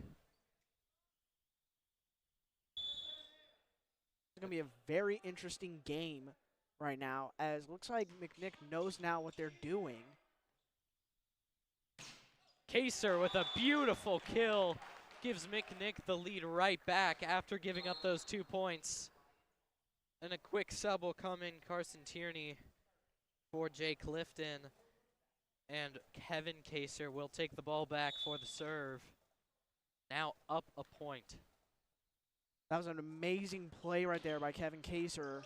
It's going to be a very interesting game right now, as looks like McNick knows now what they're doing. Kaser with a beautiful kill gives McNick the lead right back after giving up those 2 points. And a quick sub will come in, Carson Tierney for Jay Clifton. And Kevin Kaser will take the ball back for the serve. Now up a point. That was an amazing play right there by Kevin Kaser.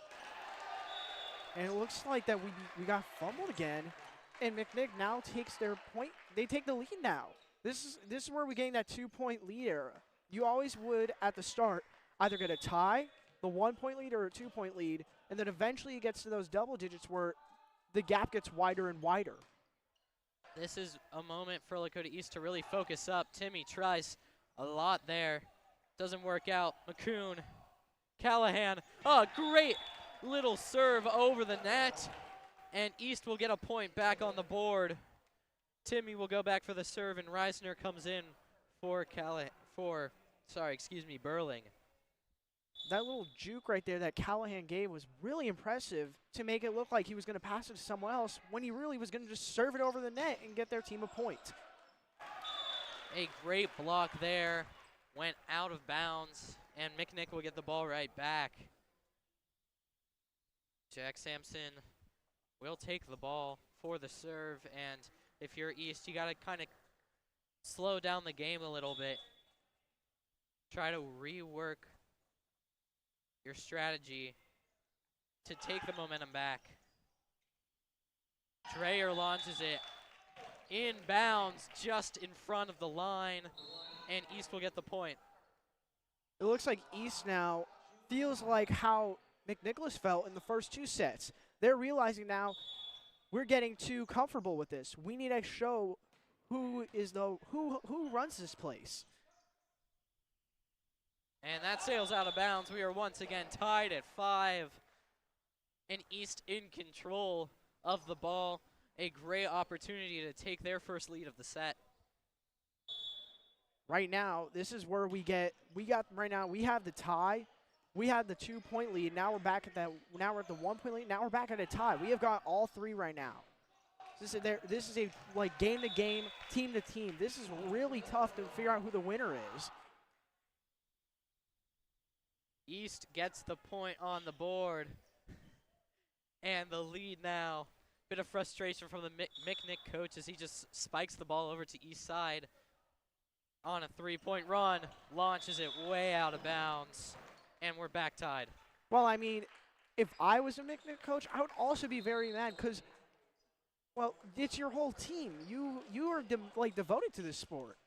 And it looks like that we got fumbled again. And McNick now takes their point. They take the lead now. This is where we're getting that 2-point lead era. You always would, at the start, either get a tie, the 1-point lead, or a 2-point lead, and then eventually it gets to those double digits where the gap gets wider and wider. This is a moment for Lakota East to really focus up. Timmy tries a lot there. Doesn't work out. McCoon, Callahan, oh, great little serve over the net. And East will get a point back on the board. Timmy will go back for the serve, and Reisner comes in for Burling. That little juke right there that Callahan gave was really impressive to make it look like he was going to pass it to someone else when he really was going to just serve it over the net and get their team a point. A great block there. Went out of bounds, and McNick will get the ball right back. Jack Sampson will take the ball for the serve, and if you're East, you got to kind of slow down the game a little bit. Try to rework your strategy to take the momentum back. Dreyer launches it inbounds just in front of the line, and East will get the point. It looks like East now feels like how McNicholas felt in the first 2 sets. They're realizing now we're getting too comfortable with this. We need to show who runs this place. And that sails out of bounds. We are once again tied at 5. And East in control of the ball. A great opportunity to take their first lead of the set. Right now, this is where we have the tie. We had the 2-point lead. Now we're back at now we're at the 1-point lead. Now we're back at a tie. We have got all 3 right now. This is a like game to game, team to team. This is really tough to figure out who the winner is. East gets the point on the board. And the lead now. Bit of frustration from the McNick coach as he just spikes the ball over to East side on a 3-point run. Launches it way out of bounds. And we're back tied. Well, I mean, if I was a McNick coach, I would also be very mad because, well, it's your whole team. You are devoted to this sport.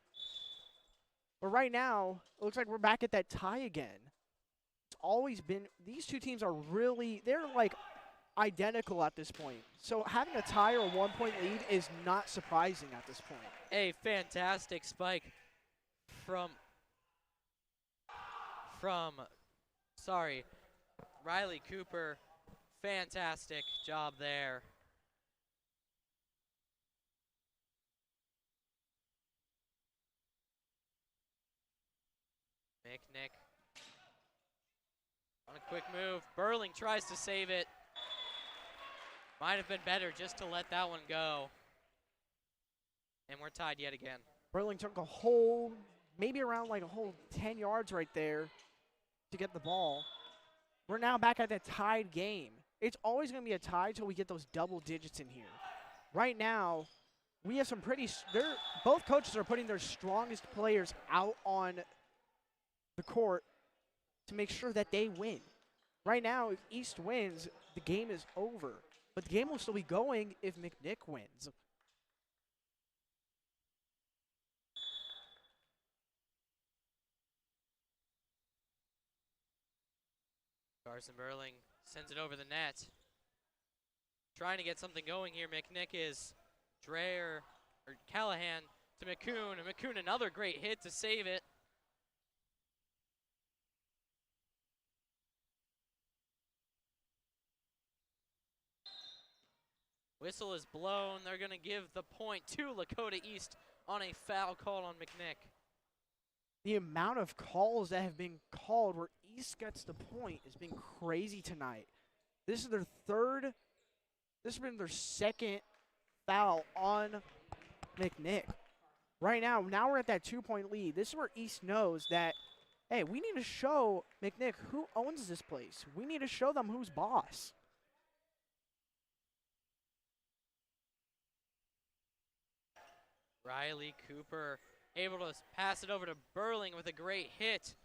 But right now, it looks like we're back at that tie again. It's always been, these two teams are really, they're like identical at this point. So having a tie or a 1-point lead is not surprising at this point. A fantastic spike from Riley Cooper. Fantastic job there. McNick on a quick move. Burling tries to save it. Might have been better just to let that one go. And we're tied yet again. Burling took a whole, maybe around like a whole 10 yards right there to get the ball. We're now back at that tied game. It's always going to be a tie till we get those double digits in here. Right now, we have some both coaches are putting their strongest players out on the court to make sure that they win. Right now, if East wins, the game is over. But the game will still be going if McNick wins. Carson Burling sends it over the net. Trying to get something going here. McNick is Callahan to McCoon. And McCoon another great hit to save it. Whistle is blown. They're going to give the point to Lakota East on a foul call on McNick. The amount of calls that have been called where East gets the point has been crazy tonight. This is this has been their second foul on McNick. Right now we're at that 2-point lead. This is where East knows that, hey, we need to show McNick who owns this place. We need to show them who's boss. Riley Cooper able to pass it over to Burling with a great hit.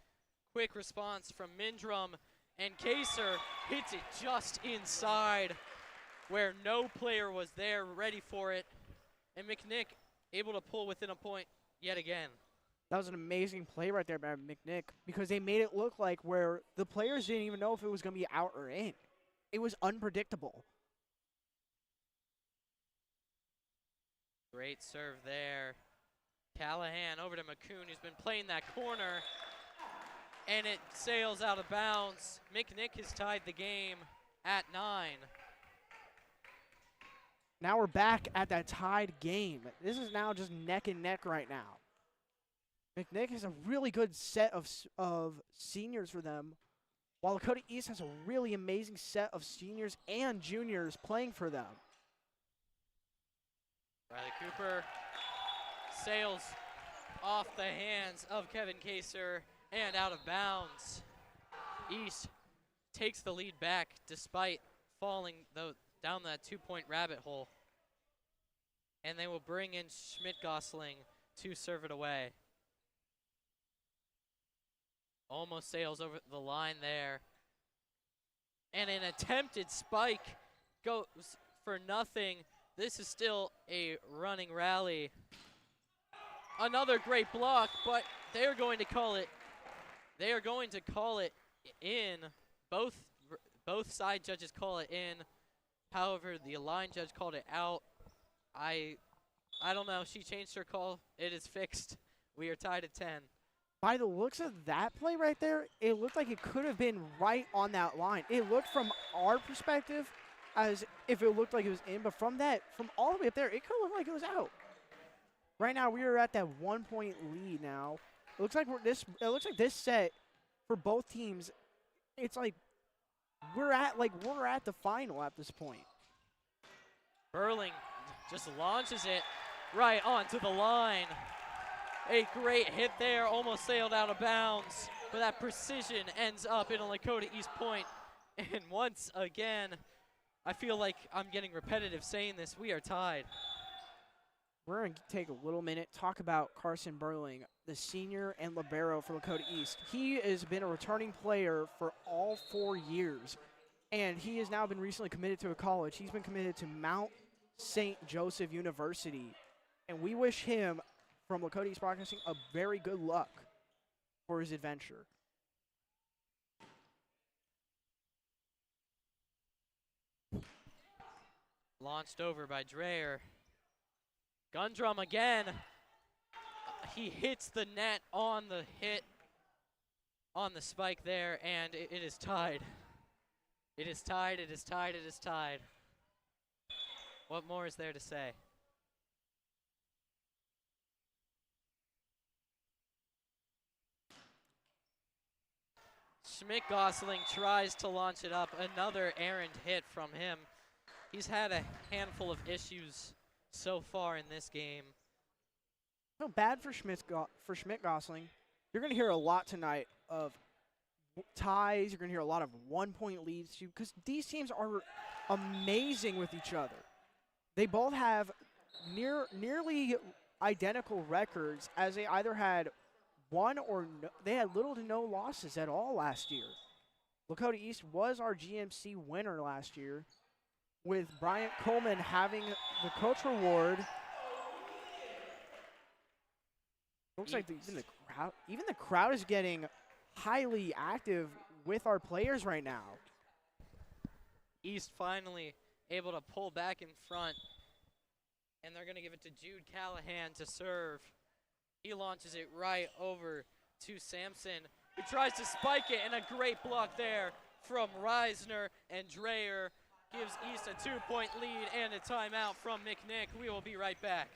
Quick response from Mindrum, and Kaser hits it just inside where no player was there ready for it. And McNick able to pull within a point yet again. That was an amazing play right there by McNick because they made it look like where the players didn't even know if it was going to be out or in. It was unpredictable. Great serve there. Callahan over to McCoon, who's been playing that corner. And it sails out of bounds. McNick has tied the game at 9. Now we're back at that tied game. This is now just neck and neck right now. McNick has a really good set of seniors for them, while Lakota East has a really amazing set of seniors and juniors playing for them. Riley Cooper sails off the hands of Kevin Kaser and out of bounds. East takes the lead back despite falling down that 2-point rabbit hole. And they will bring in Schmidt-Gosling to serve it away. Almost sails over the line there. And an attempted spike goes for nothing. This is still a running rally. Another great block, but they are going to call it. They are going to call it in. Both side judges call it in. However, the line judge called it out. I don't know. She changed her call. It is fixed. We are tied at 10. By the looks of that play right there, it looked like it could have been right on that line. It looked from our perspective as if it looked like it was in, but from all the way up there, it could look like it was out. Right now, we are at that 1-point lead now. It looks like this set for both teams, it's like we're at the final at this point. Burling just launches it right onto the line. A great hit there, almost sailed out of bounds, but that precision ends up in a Lakota East point. And once again, I feel like I'm getting repetitive saying this, we are tied. We're going to take a little minute, talk about Carson Burling, the senior and libero for Lakota East. He has been a returning player for all 4 years, and he has now been recently committed to a college. He's been committed to Mount St. Joseph University, and we wish him, from Lakota East Broadcasting, a very good luck for his adventure. Launched over by Dreyer. Gun drum again. He hits the net on the hit on the spike there, and it is tied. It is tied, it is tied, it is tied. What more is there to say? Schmidt-Gosling tries to launch it up. Another errant hit from him. He's had a handful of issues so far in this game. No, bad for Schmidt-Gosling. You're going to hear a lot tonight of ties. You're going to hear a lot of one-point leads too, because these teams are amazing with each other. They both have nearly identical records, as they either had one or they had little to no losses at all last year. Lakota East was our GMC winner last year, with Bryant Coleman having the coach reward. Looks like even the crowd is getting highly active with our players right now. East finally able to pull back in front, and they're going to give it to Jude Callahan to serve. He launches it right over to Sampson, who tries to spike it, and a great block there from Reisner, and Dreyer gives East a 2-point lead and a timeout from McNick. We will be right back.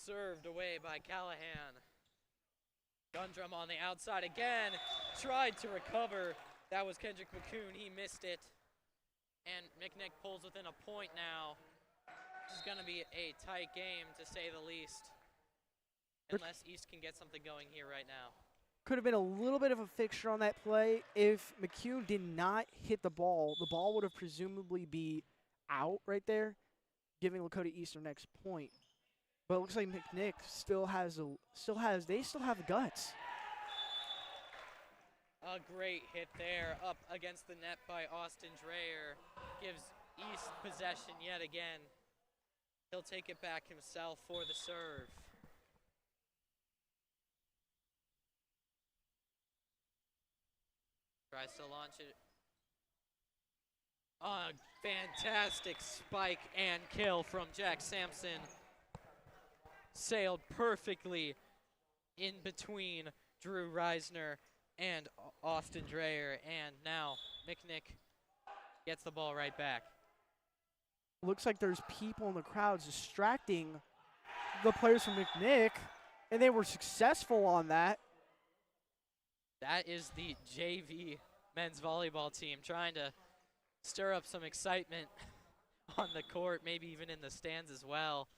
Served away by Callahan. Gundrum on the outside again. Tried to recover. That was Kendrick McCoon. He missed it. And McNick pulls within a point now. This is going to be a tight game, to say the least. Unless East can get something going here right now. Could have been a little bit of a fixture on that play. If McCune did not hit the ball would have presumably be out right there, giving Lakota East their next point. But it looks like McNick still have the guts. A great hit there, up against the net by Austin Dreyer. Gives East possession yet again. He'll take it back himself for the serve. Tries to launch it. A fantastic spike and kill from Jack Sampson. Sailed perfectly in between Drew Reisner and Austin Dreyer, and now McNick gets the ball right back. Looks like there's people in the crowd distracting the players from McNick, and they were successful on that. That is the JV men's volleyball team trying to stir up some excitement on the court, maybe even in the stands as well.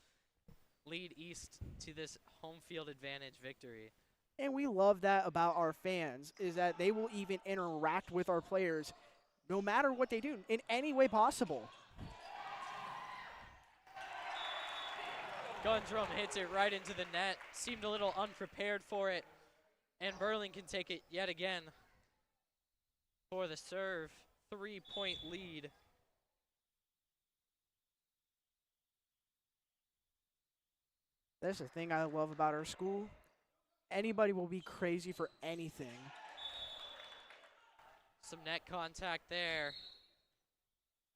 Lead East to this home field advantage victory. And we love that about our fans, is that they will even interact with our players no matter what they do, in any way possible. Gundrum hits it right into the net. Seemed a little unprepared for it. And Burling can take it yet again for the serve. 3-point lead. That's the thing I love about our school. Anybody will be crazy for anything. Some net contact there.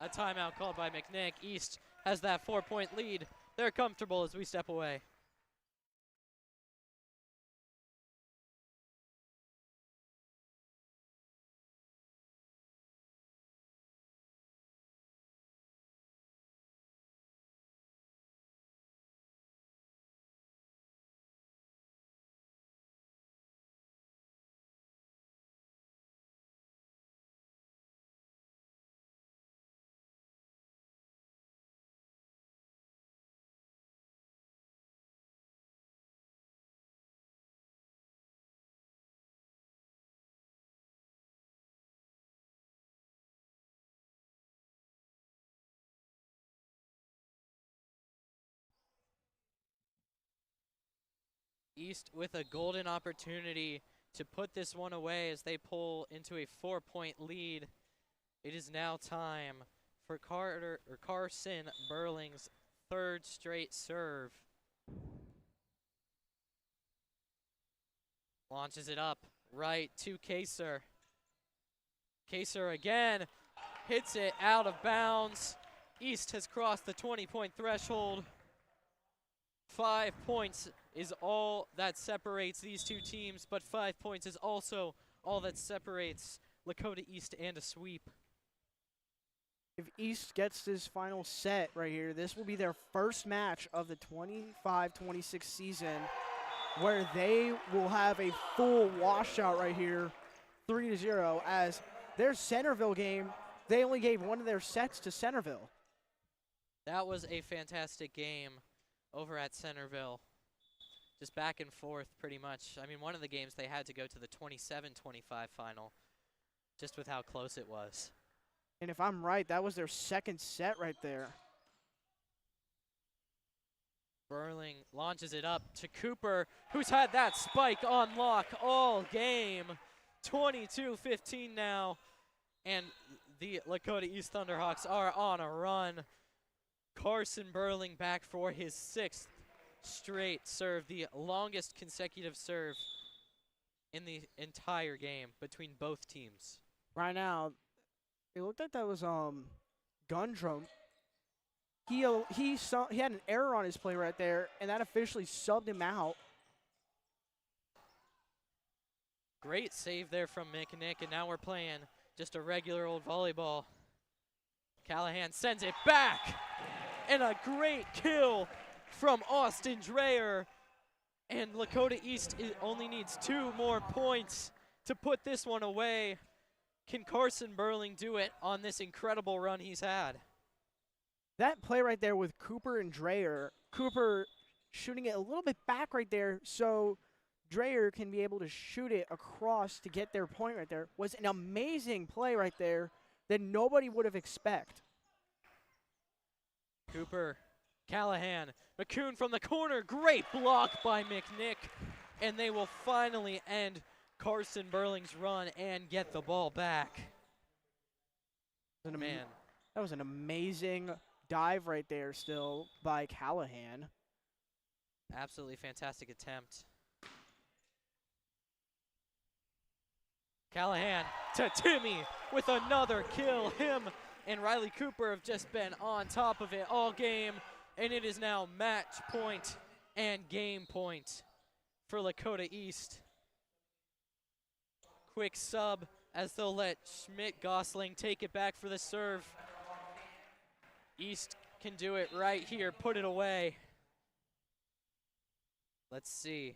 A timeout called by McNick. East has that 4-point lead. They're comfortable as we step away. East with a golden opportunity to put this one away as they pull into a 4-point lead. It is now time for Carson Burling's third straight serve. Launches it up right to Kaser. Kaser again hits it out of bounds. East has crossed the 20-point threshold. 5 points is all that separates these two teams, but 5 points is also all that separates Lakota East and a sweep. If East gets this final set right here, this will be their first match of the 25-26 season where they will have a full washout right here, 3-0, as their Centerville game, they only gave one of their sets to Centerville. That was a fantastic game over at Centerville. Just back and forth pretty much. I mean, one of the games they had to go to the 27-25 final just with how close it was. And if I'm right, that was their second set right there. Burling launches it up to Cooper, who's had that spike on lock all game. 22-15 now, and the Lakota East Thunderhawks are on a run. Carson Burling back for his 6th straight serve, the longest consecutive serve in the entire game between both teams. Right now, it looked like that was Gundrum. He had an error on his play right there, and that officially subbed him out. Great save there from McNick, and now we're playing just a regular old volleyball. Callahan sends it back, and a great kill from Austin Dreyer. And Lakota East only needs 2 more points to put this one away. Can Carson Burling do it on this incredible run he's had? That play right there with Cooper and Dreyer, Cooper shooting it a little bit back right there so Dreyer can be able to shoot it across to get their point right there, was an amazing play right there that nobody would have expected. Cooper, Callahan, McCoon from the corner, great block by McNick, and they will finally end Carson Burling's run and get the ball back. Man, that was an amazing dive right there still by Callahan. Absolutely fantastic attempt. Callahan to Timmy with another kill. Him and Riley Cooper have just been on top of it all game, and it is now match point and game point for Lakota East. Quick sub as they'll let Schmidt-Gosling take it back for the serve. East can do it right here, put it away. Let's see.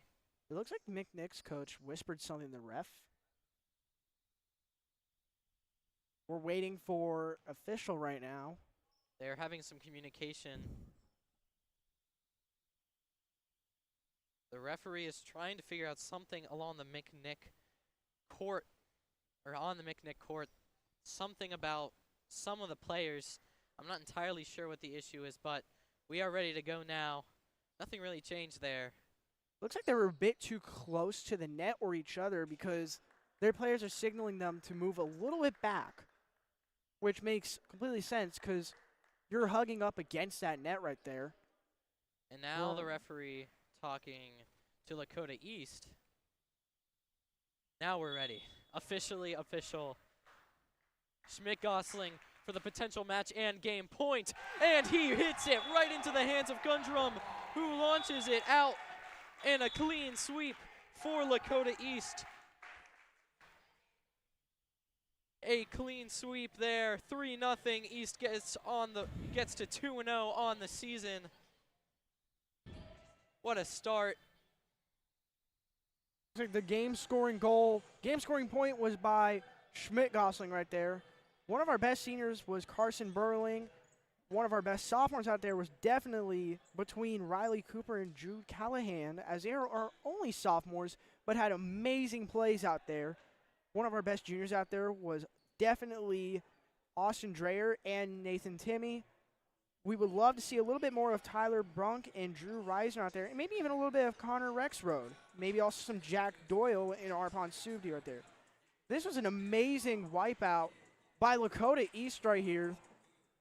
It looks like McNick's coach whispered something to the ref. We're waiting for official right now. They're having some communication. The referee is trying to figure out something along the McNick court, or on the McNick court, something about some of the players. I'm not entirely sure what the issue is, but we are ready to go now. Nothing really changed there. Looks like they were a bit too close to the net or each other because their players are signaling them to move a little bit back, which makes completely sense because you're hugging up against that net right there. And now the referee talking to Lakota East. Now we're ready. Officially official. Schmidt-Gosling for the potential match and game point. And he hits it right into the hands of Gundrum, who launches it out. And a clean sweep for Lakota East. A clean sweep there. 3-0. East gets to 2-0 on the season. What a start. The game scoring point was by Schmidt-Gosling right there. One of our best seniors was Carson Burling. One of our best sophomores out there was definitely between Riley Cooper and Drew Callahan, as they are only sophomores, but had amazing plays out there. One of our best juniors out there was definitely Austin Dreyer and Nathan Timmy. We would love to see a little bit more of Tyler Brunk and Drew Reisner out there, and maybe even a little bit of Connor Rexroad. Maybe also some Jack Doyle and Arpon Subdi right there. This was an amazing wipeout by Lakota East right here.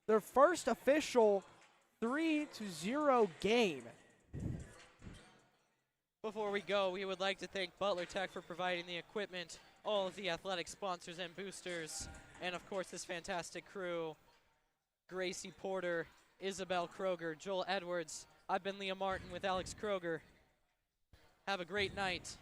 Their first official 3-0 game. Before we go, we would like to thank Butler Tech for providing the equipment, all of the athletic sponsors and boosters, and of course this fantastic crew, Gracie Porter, Isabel Kroger, Joel Edwards. I've been Liam Martin with Alex Kroger. Have a great night.